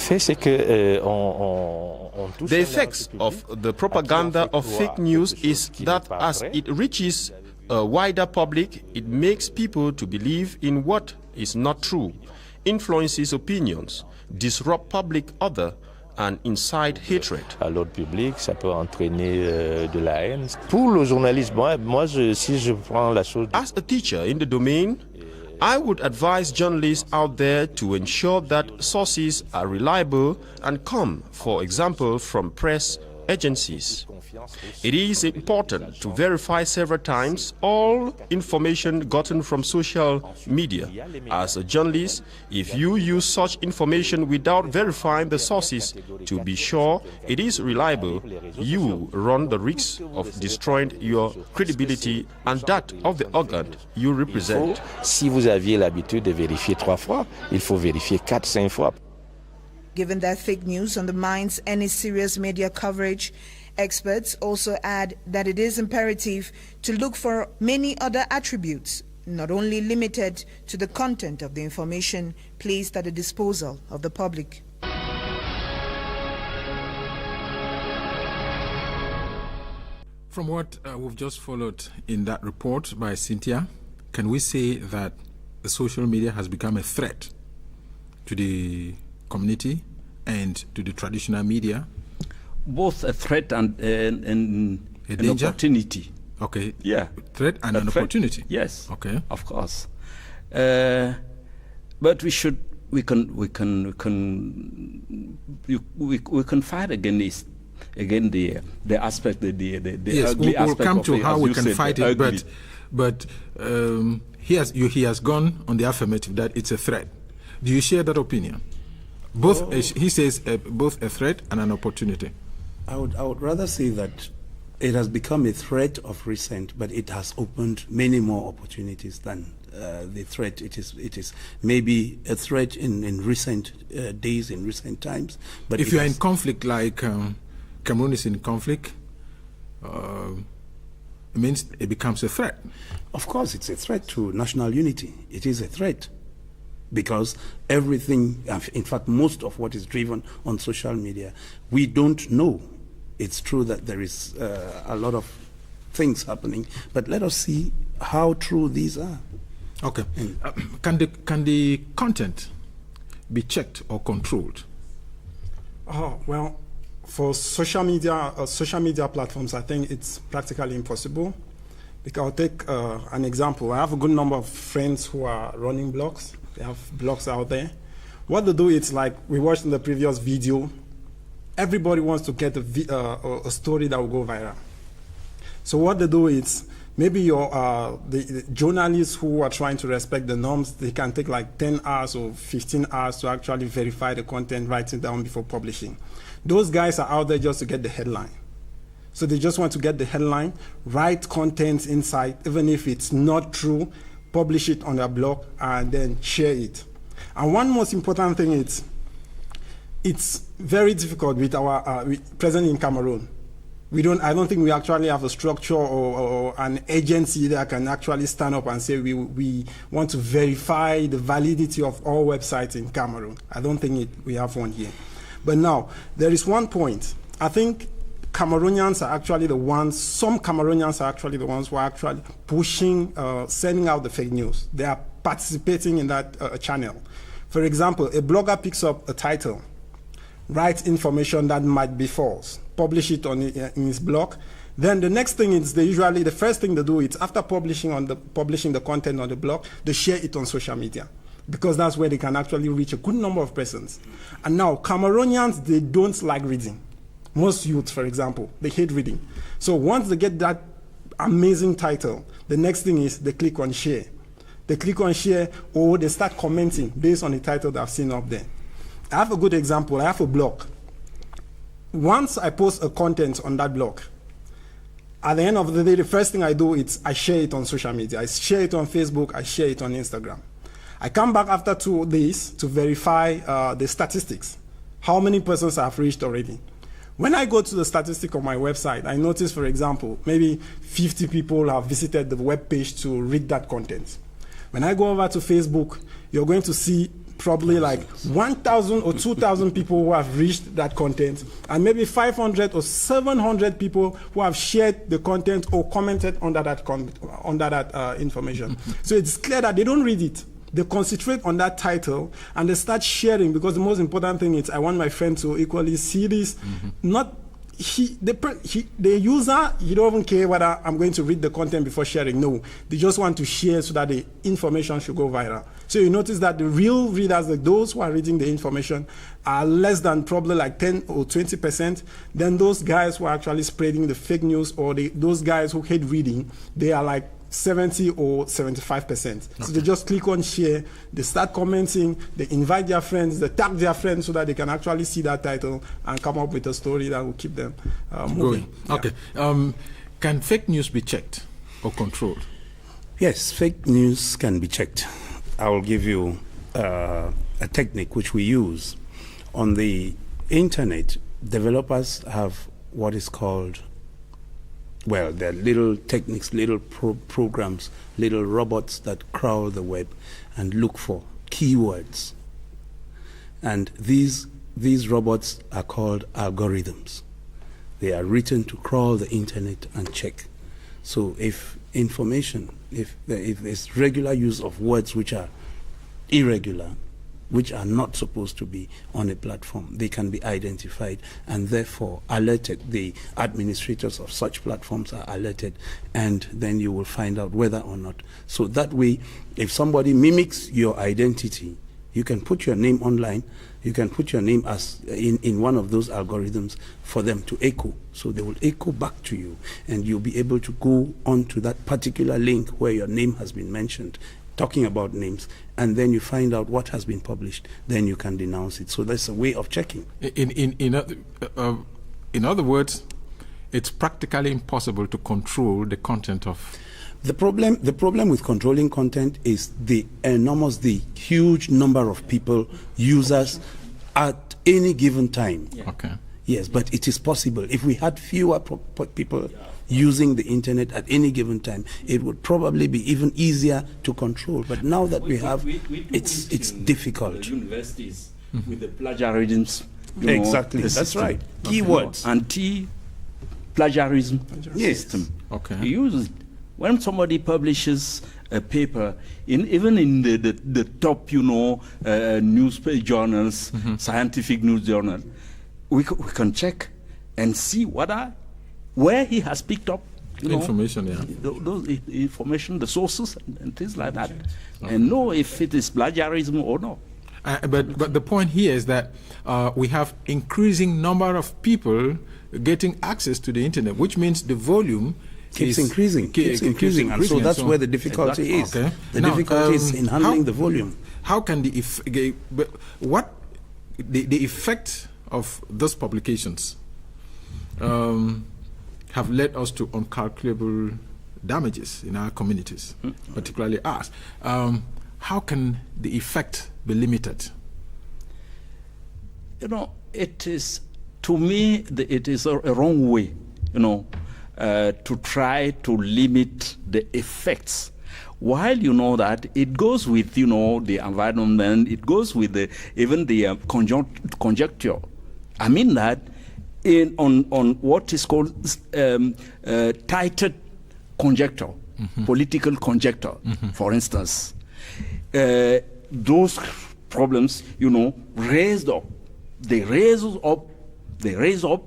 S11: effects of the propaganda of fake news is that as it reaches a wider public, it makes people to believe in what is not true, influences opinions, disrupt public order, and incite hatred.
S12: À l'ordre public, ça peut entraîner de la haine. Pour le journalisme, si je prends la chose...
S11: As a teacher in the domain, I would advise journalists out there to ensure that sources are reliable and come, for example, from press agencies. It is important to verify several times all information gotten from social media. As a journalist, if you use such information without verifying the sources to be sure it is reliable, you run the risk of destroying your credibility and that of the organ you represent.
S12: Si vous aviez l'habitude de vérifier 3 fois, il faut vérifier 4-5 fois.
S7: Given that fake news undermines any serious media coverage, experts also add that it is imperative to look for many other attributes, not only limited to the content of the information placed at the disposal of the public.
S1: From what we've just followed in that report by Cynthia, can we say that the social media has become a threat to the community and to the traditional media?
S4: Both a threat and an opportunity.
S1: Okay.
S4: Yeah.
S1: Threat and an opportunity.
S4: Yes.
S1: Okay.
S4: Of course. But we can fight against the aspect, the
S1: yes,
S4: ugly aspect.
S1: We'll come
S4: of
S1: to
S4: it,
S1: how we can
S4: said,
S1: fight it, but he has gone on the affirmative that it's a threat. Do you share that opinion? Both, he says, both a threat and an opportunity.
S2: I would rather say that it has become a threat of recent, but it has opened many more opportunities than the threat. It is maybe a threat in recent days, in recent times. But
S1: if you are in conflict, like Cameroon is in conflict, it means it becomes a threat.
S2: Of course, it's a threat to national unity. It is a threat. Because everything, in fact, most of what is driven on social media, we don't know. It's true that there is a lot of things happening, but let us see how true these are.
S1: Okay. Can the content be checked or controlled?
S3: Oh, well, for social media platforms, I think it's practically impossible. Because I'll take an example. I have a good number of friends who are running blogs. They have blogs out there. What they do is, like we watched in the previous video, everybody wants to get a story that will go viral. So what they do is, maybe the journalists who are trying to respect the norms, they can take like 10 hours or 15 hours to actually verify the content, write it down before publishing. Those guys are out there just to get the headline. So they just want to get the headline, write content inside, even if it's not true, publish it on their blog, and then share it. And one most important thing is, it's very difficult with our present in Cameroon. I don't think we actually have a structure or an agency that can actually stand up and say we want to verify the validity of all websites in Cameroon. I don't think we have one here. But now, there is one point. I think Cameroonians are actually the ones, some Cameroonians are actually the ones who are actually pushing, sending out the fake news. They are participating in that channel. For example, a blogger picks up a title, writes information that might be false, publish it on in his blog. Then the next thing is the first thing they do is after publishing the content on the blog, they share it on social media, because that's where they can actually reach a good number of persons. And now Cameroonians, they don't like reading. Most youth, for example, they hate reading. So once they get that amazing title, the next thing is they click on share. They click on share, or they start commenting based on the title that I've seen up there. I have a good example. I have a blog. Once I post a content on that blog, at the end of the day, the first thing I do is I share it on social media. I share it on Facebook, I share it on Instagram. I come back after 2 days to verify the statistics, how many persons I have reached already. When I go to the statistic on my website, I notice, for example, maybe 50 people have visited the web page to read that content. When I go over to Facebook, you're going to see probably like 1,000 or 2,000 people who have reached that content, and maybe 500 or 700 people who have shared the content or commented under that information. So it's clear that they don't read it. They concentrate on that title and they start sharing, because the most important thing is I want my friend to equally see this. Not the user, he don't even care whether I'm going to read the content before sharing. No, they just want to share so that the information should go viral. So you notice that the real readers, like those who are reading the information, are less than probably like 10 or 20%. Then those guys who are actually spreading the fake news, or those guys who hate reading, they are like 70 or 75%. Okay. So they just click on share, they start commenting, they invite their friends, they tag their friends so that they can actually see that title and come up with a story that will keep them moving.
S1: Okay. Yeah. Can fake news be checked or controlled?
S2: Yes, fake news can be checked. I will give you a technique which we use. On the internet, developers have what is called, well, they're little techniques, little programs, little robots that crawl the web and look for keywords. And these robots are called algorithms. They are written to crawl the internet and check. So if there's regular use of words which are irregular, which are not supposed to be on a platform, they can be identified and therefore alerted. The administrators of such platforms are alerted, and then you will find out whether or not. So that way, if somebody mimics your identity, you can put your name online, you can put your name as in one of those algorithms for them to echo. So they will echo back to you, and you'll be able to go onto that particular link where your name has been mentioned, talking about names, and then you find out what has been published, then you can denounce it. So that's a way of checking.
S1: In other words, it's practically impossible to control the content of...
S2: The problem with controlling content is the huge number of people, users, at any given time.
S1: Yeah. Okay.
S2: Yes, but it is possible. If we had fewer people using the internet at any given time, it would probably be even easier to control. But now that we have, it's difficult.
S4: Universities with the plagiarisms.
S2: Exactly, that's right. Keywords.
S4: Anti-plagiarism system.
S1: Okay.
S4: You use it. When somebody publishes a paper, even in the top, newspaper journals, scientific news journal, we can check and see where he has picked up
S1: information,
S4: those information, the sources, and things like that, and know if it is plagiarism or not.
S1: But the point here is that we have increasing number of people getting access to the internet, which means the volume
S2: keeps increasing, and so that's where the difficulty is. Okay. The difficulty is in handling the volume.
S1: How can the effect of those publications have led us to incalculable damages in our communities, particularly ours? How can the effect be limited?
S4: It is, to me, it is a wrong way, to try to limit the effects. While you know that it goes with, the environment, it goes with even the conjuncture. I mean that on what is called tighter conjecture, political conjecture, for instance. Those problems, raised up. They raise up,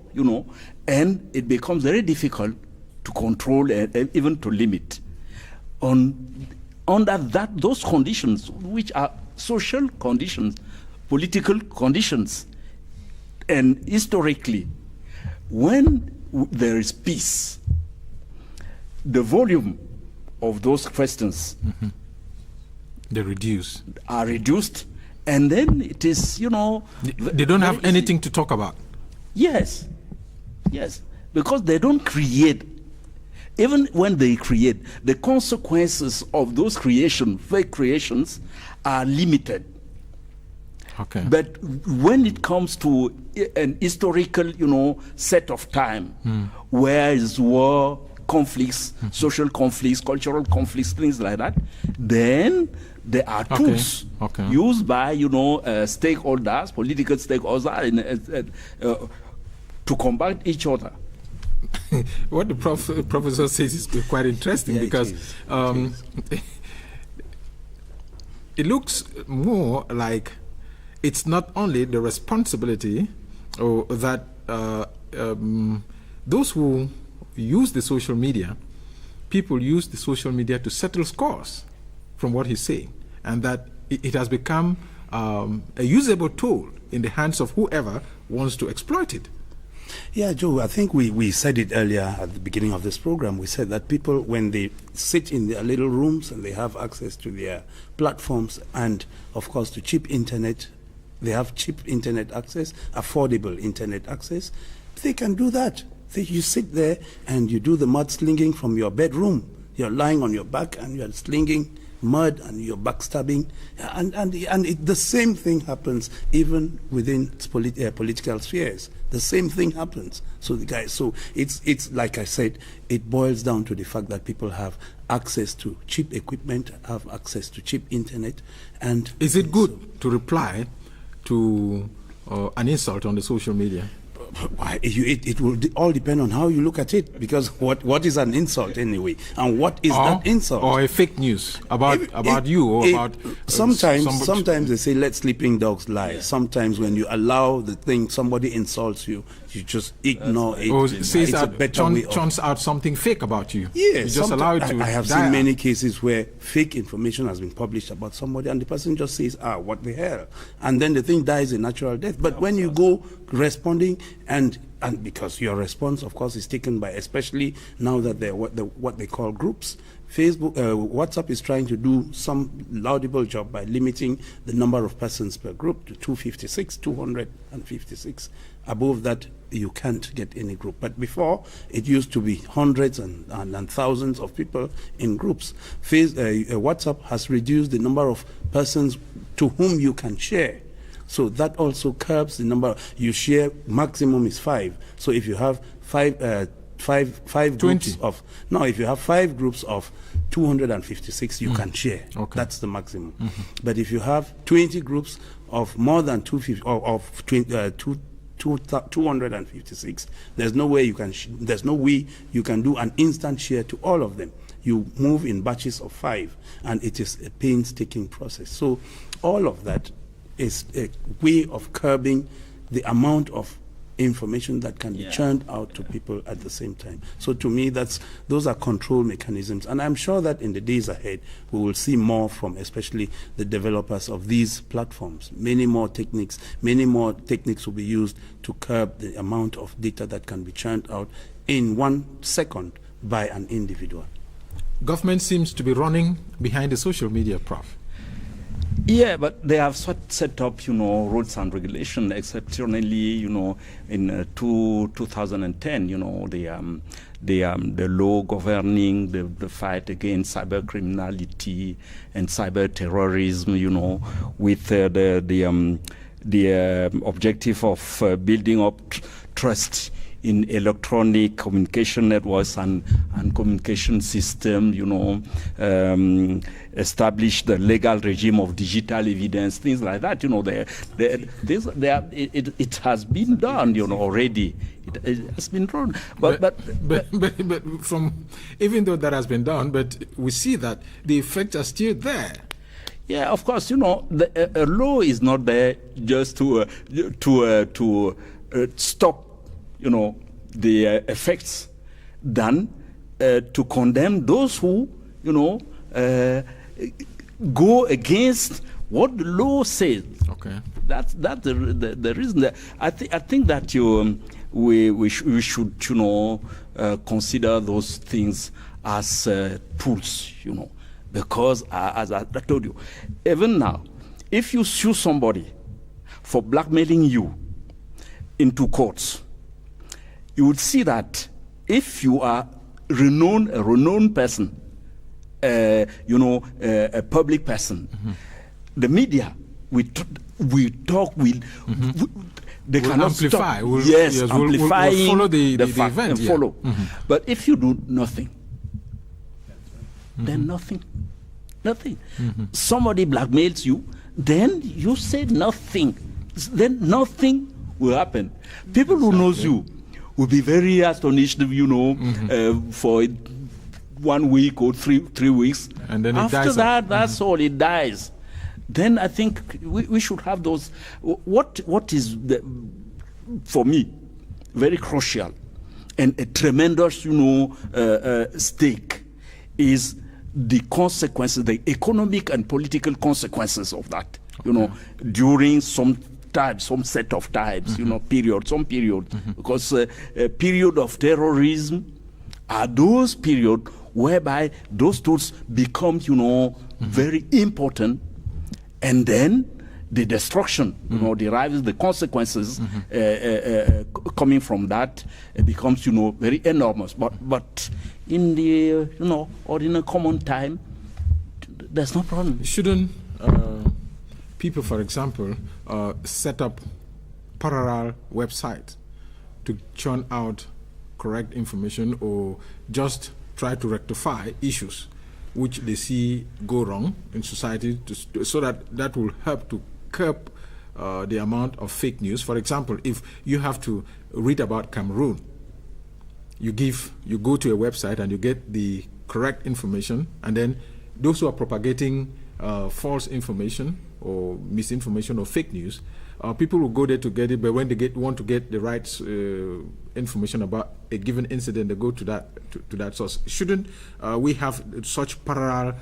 S4: and it becomes very difficult to control and even to limit. Under those conditions, which are social conditions, political conditions, and historically, when there is peace, the volume of those questions are reduced, and then it is,
S1: they don't have anything to talk about.
S4: Yes, because they don't create. Even when they create, the consequences of those fake creations, are limited.
S1: Okay.
S4: But when it comes to an historical, set of time, where is war, conflicts, social conflicts, cultural conflicts, things like that, then there are tools used by, stakeholders, political stakeholders, to combat each other.
S1: What the professor says is quite interesting, because it looks more like it's not only the responsibility or that those who use the social media, people use the social media to settle scores, from what he's saying, and that it has become a usable tool in the hands of whoever wants to exploit it.
S2: Yeah, Joe, I think we said it earlier at the beginning of this program. We said that people, when they sit in their little rooms and they have access to their platforms and, of course, to cheap internet, they have cheap internet access, affordable internet access, they can do that. You sit there and you do the mud slinging from your bedroom. You're lying on your back and you're slinging mud and you're backstabbing. The same thing happens even within political spheres. The same thing happens. So it's like I said, it boils down to the fact that people have access to cheap equipment, have access to cheap internet. And
S1: is it good to reply to an insult on the social media?
S2: It will all depend on how you look at it, because what is an insult anyway, and what is that insult?
S1: Or a fake news about you, or about
S2: sometimes they say let sleeping dogs lie. Sometimes when you allow the thing, somebody insults you, you just ignore it.
S1: Or says chants out something fake about you.
S2: Yes,
S1: you just allow it to
S2: I have seen many cases where fake information has been published about somebody, and the person just says, what the hell, and then the thing dies a natural death. But when you go responding, and because your response, of course, is taken by, especially now that they're what they call groups. Facebook, WhatsApp is trying to do some laudable job by limiting the number of persons per group to 256. Above that, you can't get any group. But before, it used to be hundreds and thousands of people in groups. WhatsApp has reduced the number of persons to whom you can share. So that also curbs the number you share. Maximum is 5. So if you have five groups of if you have 5 groups of 256, you can share. Okay. That's the maximum. But if you have 20 groups of more than 256, there's no way you can do an instant share to all of them. You move in batches of 5, and it is a painstaking process. So all of that is a way of curbing the amount of information that can be churned out to people at the same time. So to me, those are control mechanisms, and I'm sure that in the days ahead we will see more from especially the developers of these platforms. Many more techniques will be used to curb the amount of data that can be churned out in 1 second by an individual.
S1: Government seems to be running behind the social media, Prof.
S4: Yeah, but they have set up, rules and regulations. Exceptionally, in 2010, the law governing the fight against cyber criminality and cyber terrorism, with the objective of building up trust in electronic communication networks and communication system, establish the legal regime of digital evidence, things like that. It has been done, already. It has been done. But
S1: from, even though that has been done, but we see that the effects are still there.
S4: Yeah, of course, a law is not there just to stop, the effects done, to condemn those who, go against what the law says.
S1: Okay.
S4: That's the reason that I think that we should consider those things as tools, because as I told you, even now, if you sue somebody for blackmailing you into courts, you would see that if you are a renowned person, a public person, the media, we talk, they cannot
S1: amplify.
S4: Stop. Yes, amplifying
S1: we'll follow the
S4: fact
S1: event.
S4: And follow. But if you do nothing, then nothing. Somebody blackmails you, then you say nothing. Then nothing will happen. People who knows you will be very astonished, for 1 week or three weeks. And then after that, that's all. It dies. Then I think we should have those. What is for me very crucial and a tremendous stake is the consequences, the economic and political consequences of that. During some set of times, period. Because a period of terrorism are those periods whereby those tools become, very important, and then the destruction, derives the consequences coming from that becomes, very enormous. But in the, ordinary common time, there's no problem.
S1: Shouldn't people, for example, set up parallel websites to churn out correct information, or just try to rectify issues which they see go wrong in society, so that will help to curb the amount of fake news? For example, if you have to read about Cameroon, you go to a website and you get the correct information, and then those who are propagating false information or misinformation or fake news, people will go there to get it, but when they want to get the right information about a given incident, they go to that source. Shouldn't we have such parallel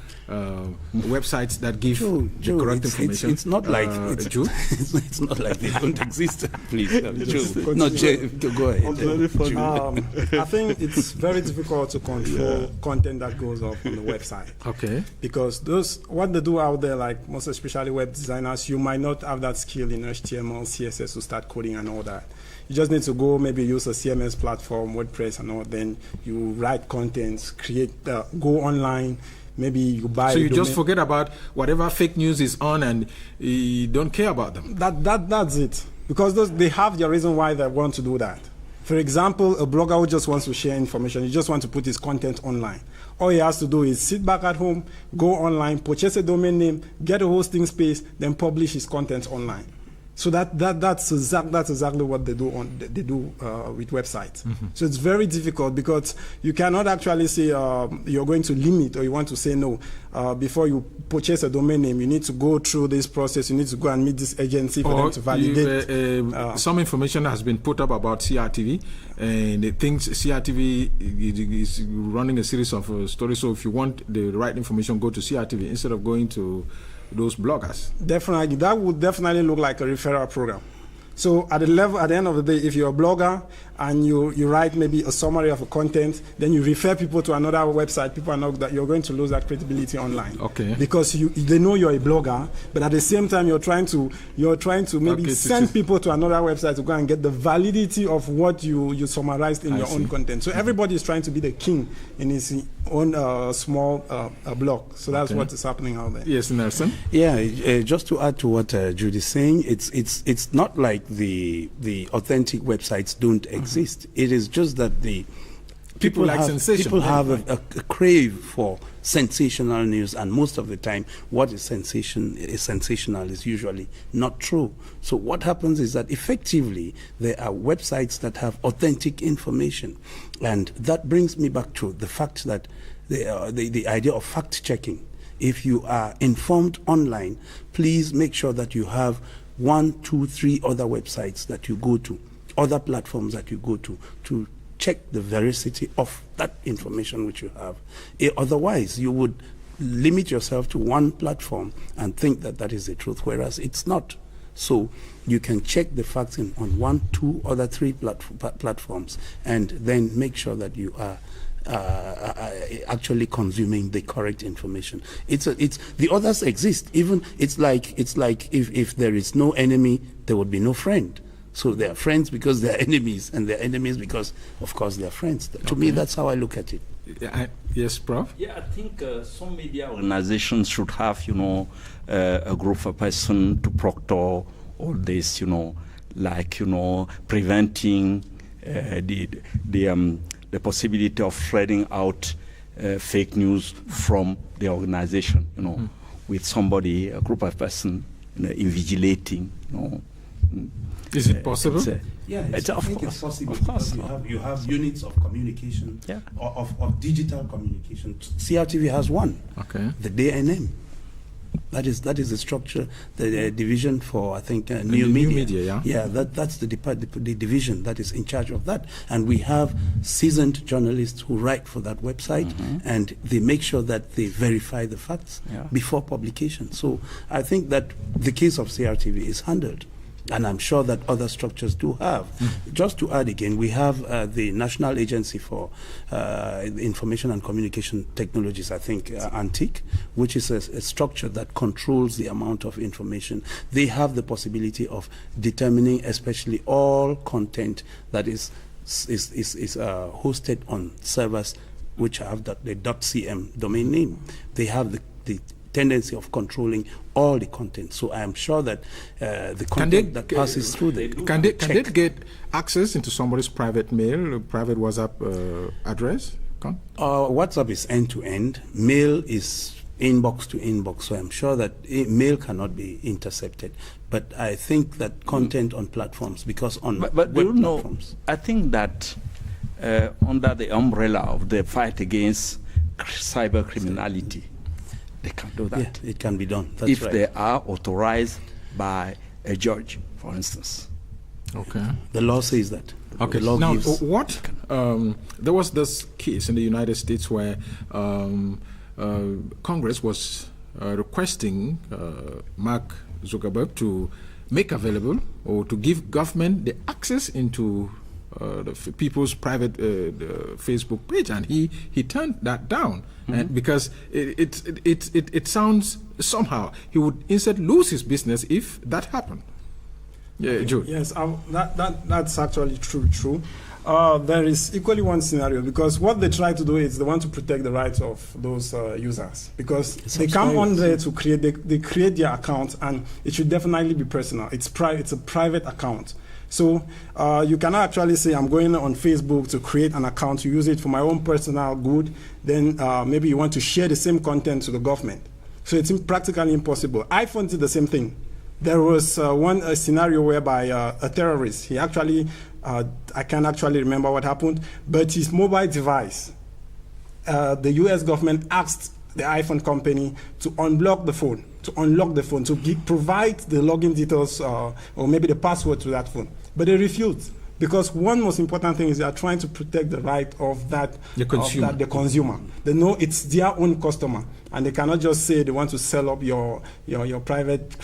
S1: websites that give the correct information?
S2: It's not like it's not like they don't exist. Please, go ahead.
S3: I think it's very difficult to control content that goes up on the website.
S1: Okay.
S3: Because what they do out there, like most especially web designers, you might not have that skill in HTML, CSS to start coding and all that. You just need to go maybe use a CMS platform, WordPress and all, then you write contents, go online, maybe you buy.
S1: So you just forget about whatever fake news is on and you don't care about them.
S3: That's it. Because they have their reason why they want to do that. For example, a blogger who just wants to share information, he just wants to put his content online. All he has to do is sit back at home, go online, purchase a domain name, get a hosting space, then publish his content online. So that's exactly what they do with websites. So it's very difficult, because you cannot actually say you're going to limit, or you want to say no. Before you purchase a domain name, you need to go through this process. You need to go and meet this agency for them to validate.
S1: Some information has been put up about CRTV, and it thinks CRTV is running a series of stories. So if you want the right information, go to CRTV instead of going to those bloggers.
S3: Definitely, that would definitely look like a referral program. So at the end of the day, if you're a blogger and you write maybe a summary of a content, then you refer people to another website, people know that you're going to lose that credibility online.
S1: Okay.
S3: Because they know you're a blogger, but at the same time you're trying to maybe send people to another website to go and get the validity of what you summarized in your own content. So everybody is trying to be the king in his own small blog. So that's what is happening out there.
S1: Yes, Nelson.
S2: Yeah, just to add to what Jude is saying, it's not like like the authentic websites don't exist. It is just that the people
S1: like
S2: have,
S1: sensation.
S2: People have a crave for sensational news, and most of the time what is sensational is usually not true. So what happens is that effectively there are websites that have authentic information, and that brings me back to the fact that the idea of fact-checking. If you are informed online, please make sure that you have 1, 2, 3 other websites that you go to, other platforms that you go to check the veracity of that information which you have. Otherwise, you would limit yourself to one platform and think that that is the truth, whereas it's not. So you can check the facts on 1, 2, other 3 platforms, and then make sure that you are actually consuming the correct information. It's the others exist. Even it's like if there is no enemy, there would be no friend. So they are friends because they are enemies, and they are enemies because, of course, they are friends. To me, that's how I look at it.
S1: Yes, Prof?
S4: Yeah, I think some media organizations should have, a group of person to proctor all this, like, preventing the possibility of spreading out fake news from the organization, with somebody, a group of person, invigilating,
S1: Is it possible?
S2: I think it's possible because you have units of communication, of digital communication. CRTV has one, the DNM. That is the structure, the division for, I think, new media. That's the division that is in charge of that. And we have seasoned journalists who write for that website, and they make sure that they verify the facts before publication. So I think that the case of CRTV is handled, and I'm sure that other structures do have. Just to add again, we have the National Agency for Information and Communication Technologies, I think, ANTIC, which is a structure that controls the amount of information. They have the possibility of determining especially all content that is hosted on servers which have the .cm domain name. They have the tendency of controlling all the content. So I am sure that the content that passes through them.
S1: Can they get access into somebody's private mail, private WhatsApp address?
S2: WhatsApp is end-to-end. Mail is inbox to inbox. So I'm sure that mail cannot be intercepted. But I think that content on platforms, because on
S4: web
S2: platforms.
S4: I think that under the umbrella of the fight against cyber criminality, they can do that.
S2: Yeah, it can be done. That's
S4: if
S2: right.
S4: they are authorized by a judge, for instance.
S1: Okay.
S2: The law says that.
S1: Okay.
S2: The law
S1: now,
S2: gives.
S1: There was this case in the United States where Congress was requesting Mark Zuckerberg to make available or to give government the access into the people's private Facebook page, and he turned that down, and because it sounds somehow he would instead lose his business if that happened. Yeah, Jude.
S3: Yes, that's actually true. There is equally one scenario, because what they try to do is they want to protect the rights of those users, because they come on there to create, they create their account, and it should definitely be personal. It's a private account. So you cannot actually say, I'm going on Facebook to create an account to use it for my own personal good, then maybe you want to share the same content to the government. So it's practically impossible. iPhone did the same thing. There was one scenario whereby a terrorist, he actually, I can't actually remember what happened, but his mobile device, the US government asked the iPhone company to unblock the phone, to provide the login details or maybe the password to that phone. But they refused, because one most important thing is they are trying to protect the right of the consumer. They know it's their own customer, and they cannot just say they want to sell up your private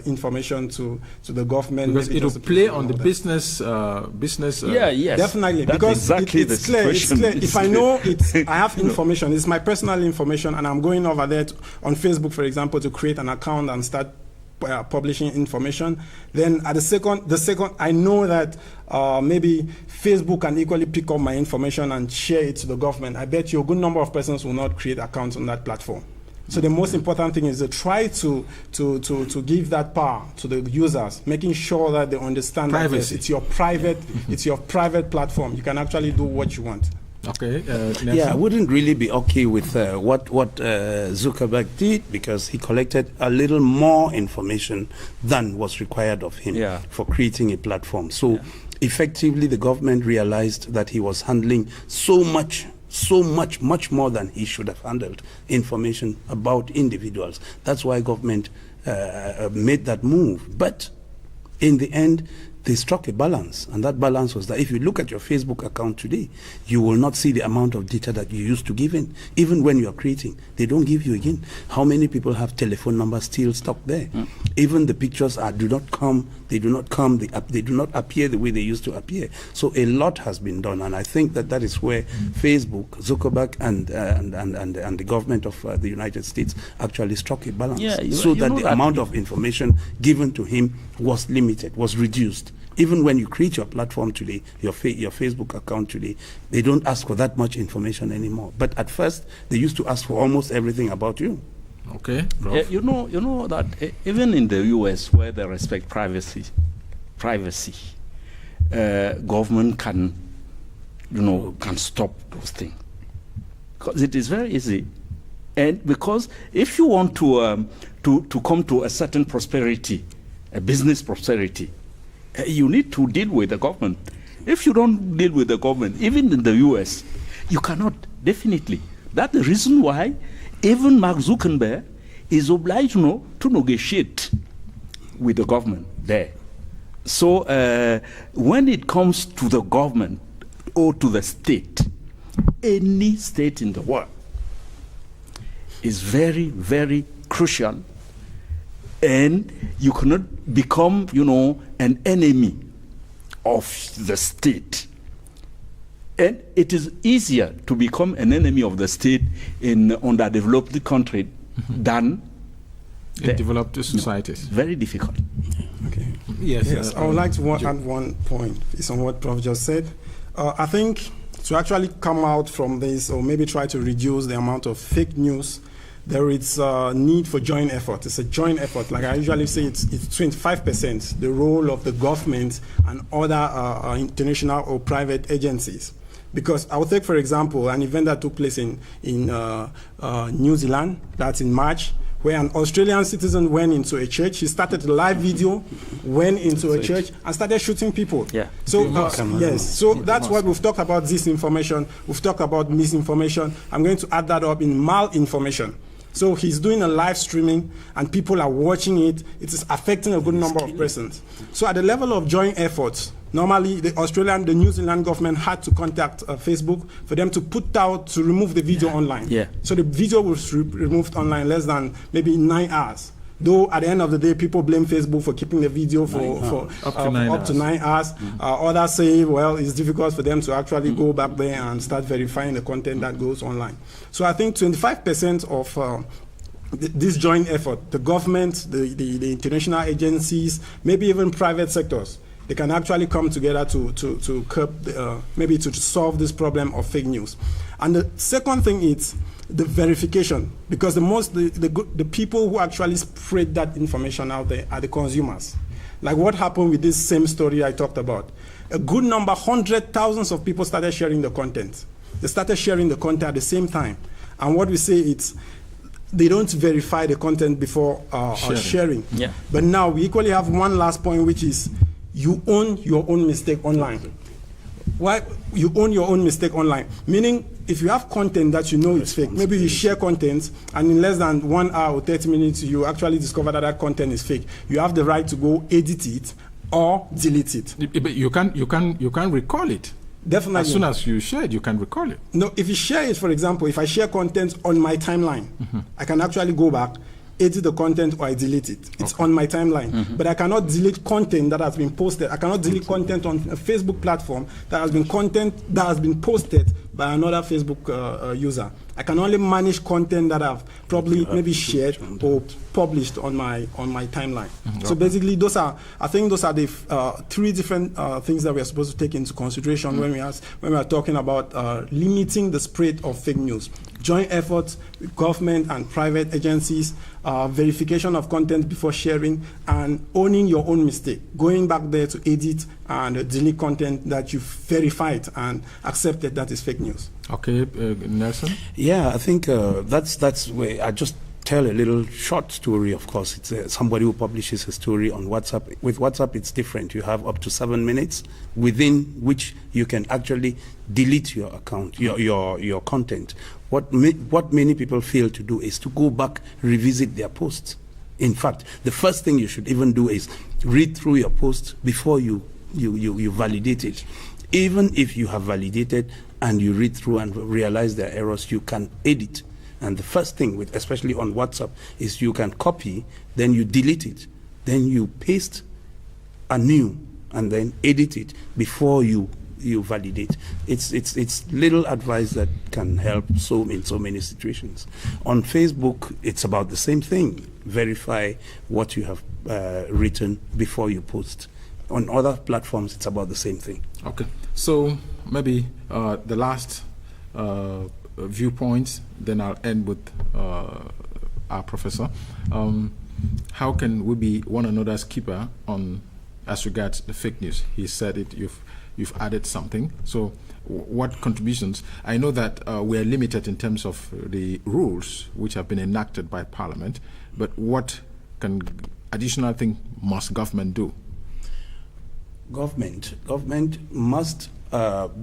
S3: information to the government.
S1: Because it will play on the business.
S4: Yes,
S3: definitely.
S4: That's
S3: because
S4: exactly
S3: it's clear. If I know I have information, it's my personal information, and I'm going over there on Facebook, for example, to create an account and start publishing information, then at the second I know that maybe Facebook can equally pick up my information and share it to the government, I bet you a good number of persons will not create accounts on that platform. So the most important thing is to try to give that power to the users, making sure that they understand that it's your private platform. You can actually do what you want.
S1: Okay.
S2: Yeah, I wouldn't really be okay with what Zuckerberg did, because he collected a little more information than was required of him for creating a platform. So effectively, the government realized that he was handling much more than he should have handled information about individuals. That's why government made that move. But in the end, they struck a balance, and that balance was that if you look at your Facebook account today, you will not see the amount of data that you used to give in. Even when you are creating, they don't give you again. How many people have telephone numbers still stuck there? Even the pictures do not appear the way they used to appear. So a lot has been done, and I think that is where Facebook, Zuckerberg, and the government of the United States actually struck a balance, so that the amount of information given to him was limited, was reduced. Even when you create your platform today, your Facebook account today, they don't ask for that much information anymore. But at first, they used to ask for almost everything about you.
S1: Okay.
S4: You know that even in the US, where they respect privacy, government can stop those things, because it is very easy. And because if you want to come to a certain prosperity, a business prosperity, you need to deal with the government. If you don't deal with the government, even in the US, you cannot, definitely. That's the reason why even Mark Zuckerberg is obliged to negotiate with the government there. So when it comes to the government or to the state, any state in the world is very, very crucial. And you cannot become, an enemy of the state. And it is easier to become an enemy of the state in underdeveloped country than
S1: in developed societies.
S4: Very difficult.
S3: Okay. Yes. I would like to add one point. It's on what Prof just said. I think to actually come out from this, or maybe try to reduce the amount of fake news, there is a need for joint effort. It's a joint effort. Like I usually say, it's 25%, the role of the government and other international or private agencies. Because I will take, for example, an event that took place in New Zealand, that's in March, where an Australian citizen went into a church. He started a live video, went into a church, and started shooting people.
S4: Yeah.
S3: So, so that's what we've talked about, disinformation. We've talked about misinformation. I'm going to add that up in malinformation. So he's doing a live streaming, and people are watching it. It is affecting a good number of persons. So at the level of joint efforts, normally the New Zealand government had to contact Facebook for them to remove the video online.
S4: Yeah.
S3: So the video was removed online less than maybe 9 hours. Though at the end of the day, people blame Facebook for keeping the video for up to 9 hours. Others say, well, it's difficult for them to actually go back there and start verifying the content that goes online. So I think 25% of this joint effort, the government, the international agencies, maybe even private sectors, they can actually come together to curb, maybe to solve this problem of fake news. And the second thing is the verification, because the people who actually spread that information out there are the consumers. Like what happened with this same story I talked about. A good number, thousands of people started sharing the content. They started sharing the content at the same time. And what we say is, they don't verify the content before sharing.
S4: Yeah.
S3: But now we equally have one last point, which is you own your own mistake online. Why you own your own mistake online? Meaning, if you have content that you know it's fake, maybe you share content, and in less than 1 hour or 30 minutes, you actually discover that content is fake. You have the right to go edit it or delete it.
S1: But you can recall it.
S3: Definitely.
S1: As soon as you share it, you can recall it.
S3: No, if you share it, for example, if I share content on my timeline, I can actually go back, edit the content, or I delete it. It's on my timeline. But I cannot delete content that has been posted. I cannot delete content on a Facebook platform that has been posted by another Facebook user. I can only manage content that I've probably maybe shared or published on my timeline. So basically, I think those are the three different things that we are supposed to take into consideration when we are talking about limiting the spread of fake news. joint efforts with government and private agencies, verification of content before sharing, and owning your own mistake, going back there to edit and delete content that you've verified and accepted that is fake news.
S1: Okay, Nelson?
S2: Yeah, I think that's where I just tell a little short story. Of course, it's somebody who publishes a story on WhatsApp. With WhatsApp, it's different. You have up to 7 minutes within which you can actually delete your account, your content. What many people fail to do is to go back, revisit their posts. In fact, the first thing you should even do is read through your post before you validate it. Even if you have validated and you read through and realize there are errors, you can edit. And the first thing, especially on WhatsApp, is you can copy, then you delete it, then you paste anew, and then edit it before you validate. It's little advice that can help in so many situations. On Facebook, it's about the same thing. Verify what you have written before you post. On other platforms, it's about the same thing.
S1: Okay, so maybe the last viewpoints, then I'll end with our professor. How can we be one another's keeper as regards the fake news? He said it, you've added something. So what contributions? I know that we're limited in terms of the rules which have been enacted by Parliament, but what additional thing must government do?
S2: Government must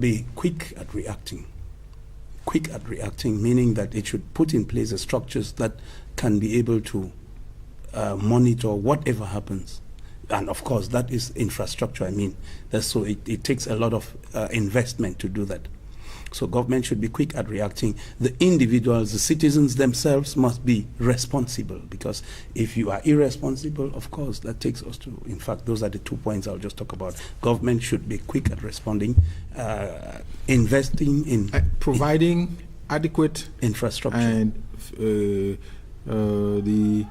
S2: be quick at reacting. Quick at reacting, meaning that it should put in place the structures that can be able to monitor whatever happens. And of course, that is infrastructure. I mean, so it takes a lot of investment to do that. So government should be quick at reacting. The individuals, the citizens themselves must be responsible, because if you are irresponsible, of course, that takes us to, in fact, those are the 2 points I'll just talk about. Government should be quick at responding, investing in
S1: providing adequate
S2: infrastructure
S1: and the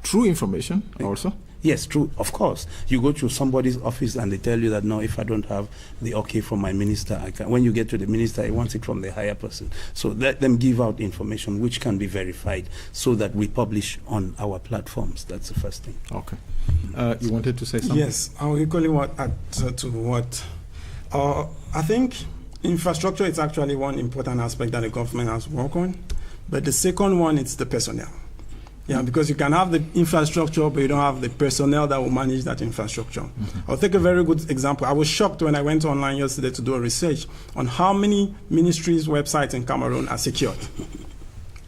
S1: true information also.
S2: Yes, true. Of course, you go to somebody's office and they tell you that, no, if I don't have the okay from my minister, I can. When you get to the minister, he wants it from the higher person. So let them give out information which can be verified so that we publish on our platforms. That's the first thing.
S1: Okay. You wanted to say something?
S3: Yes, I'll equally add to what. I think infrastructure is actually one important aspect that the government has worked on, but the second one is the personnel. Yeah, because you can have the infrastructure, but you don't have the personnel that will manage that infrastructure. I'll take a very good example. I was shocked when I went online yesterday to do a research on how many ministries' websites in Cameroon are secured.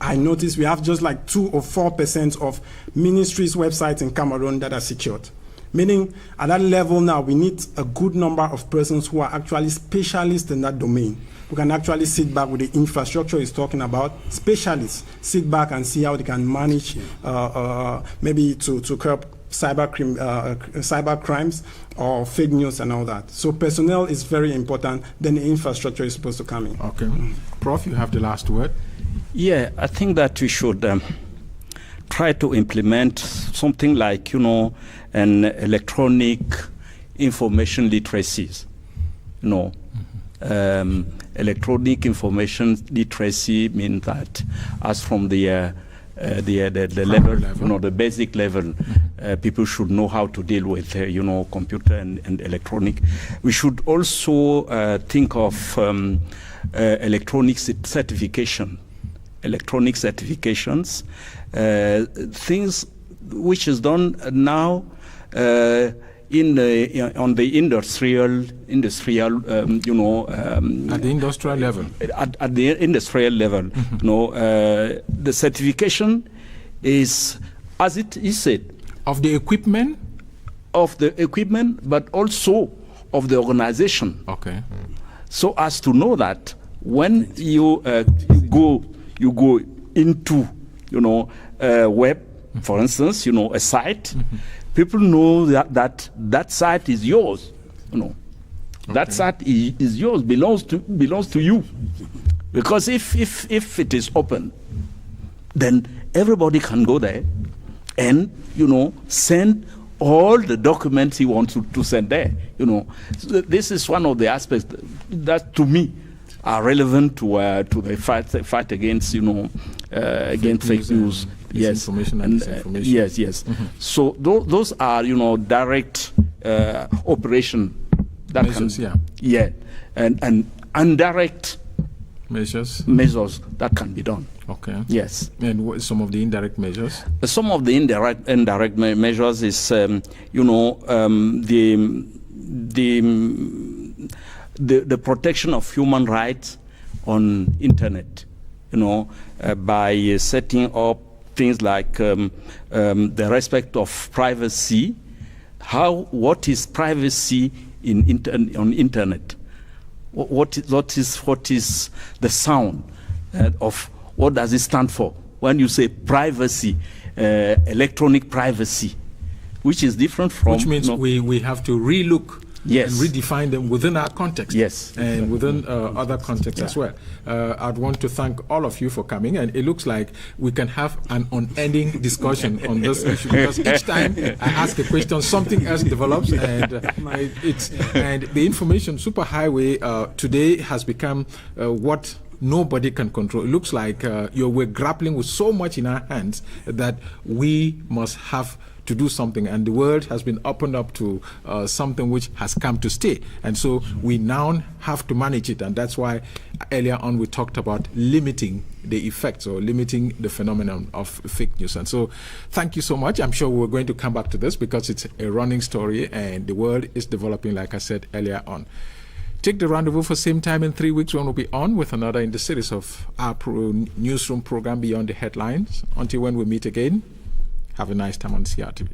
S3: I noticed we have just like 2 or 4% of ministries' websites in Cameroon that are secured. Meaning, at that level now, we need a good number of persons who are actually specialists in that domain, who can actually sit back with the infrastructure he's talking about, specialists, sit back and see how they can manage maybe to curb cyber crimes or fake news and all that. So personnel is very important, then the infrastructure is supposed to come in.
S1: Okay. Prof, you have the last word.
S4: Yeah, I think that we should try to implement something like, an electronic information literacies, electronic information literacy means that as from the level, the basic level, people should know how to deal with, computer and electronic. We should also think of electronic certification, electronic certifications, things which is done now on the industrial,
S1: at the industrial level.
S4: At the industrial level, the certification is, as it is said,
S1: of the equipment,
S4: but also of the organization.
S1: Okay.
S4: So as to know that when you go into, web, for instance, a site. People know that site is yours. Okay. That site is yours, belongs to you. Because if it is open, then everybody can go there and send all the documents he wants to send there. So this is one of the aspects that to me are relevant to the fight against against fake news. Yes,
S1: information and disinformation.
S4: Yes, yes. So those are direct operation that
S1: measures,
S4: and indirect
S1: measures
S4: that can be done.
S1: Okay.
S4: Yes.
S1: And what some of the indirect measures?
S4: Some of the indirect measures is the protection of human rights on internet. By setting up things like the respect of privacy. What is privacy on internet? What is the sound of what does it stand for? When you say privacy, electronic privacy, which is different from...
S1: Which means we have to relook
S4: yes.
S1: and redefine them within our context.
S4: Yes.
S1: And within other contexts as well. I'd want to thank all of you for coming, and it looks like we can have an unending discussion on this issue, because each time I ask a question, something else develops, and and the information superhighway today has become what nobody can control. It looks like we're grappling with so much in our hands that we must have to do something, and the world has been opened up to something which has come to stay, and so we now have to manage it. And that's why earlier on we talked about limiting the effects or limiting the phenomenon of fake news. And so thank you so much. I'm sure we're going to come back to this because it's a running story and the world is developing, like I said earlier on. Take the rendezvous for same time in 3 weeks when we'll be on with another in the series of our newsroom program Beyond the Headlines. Until when we meet again, have a nice time on CRTV.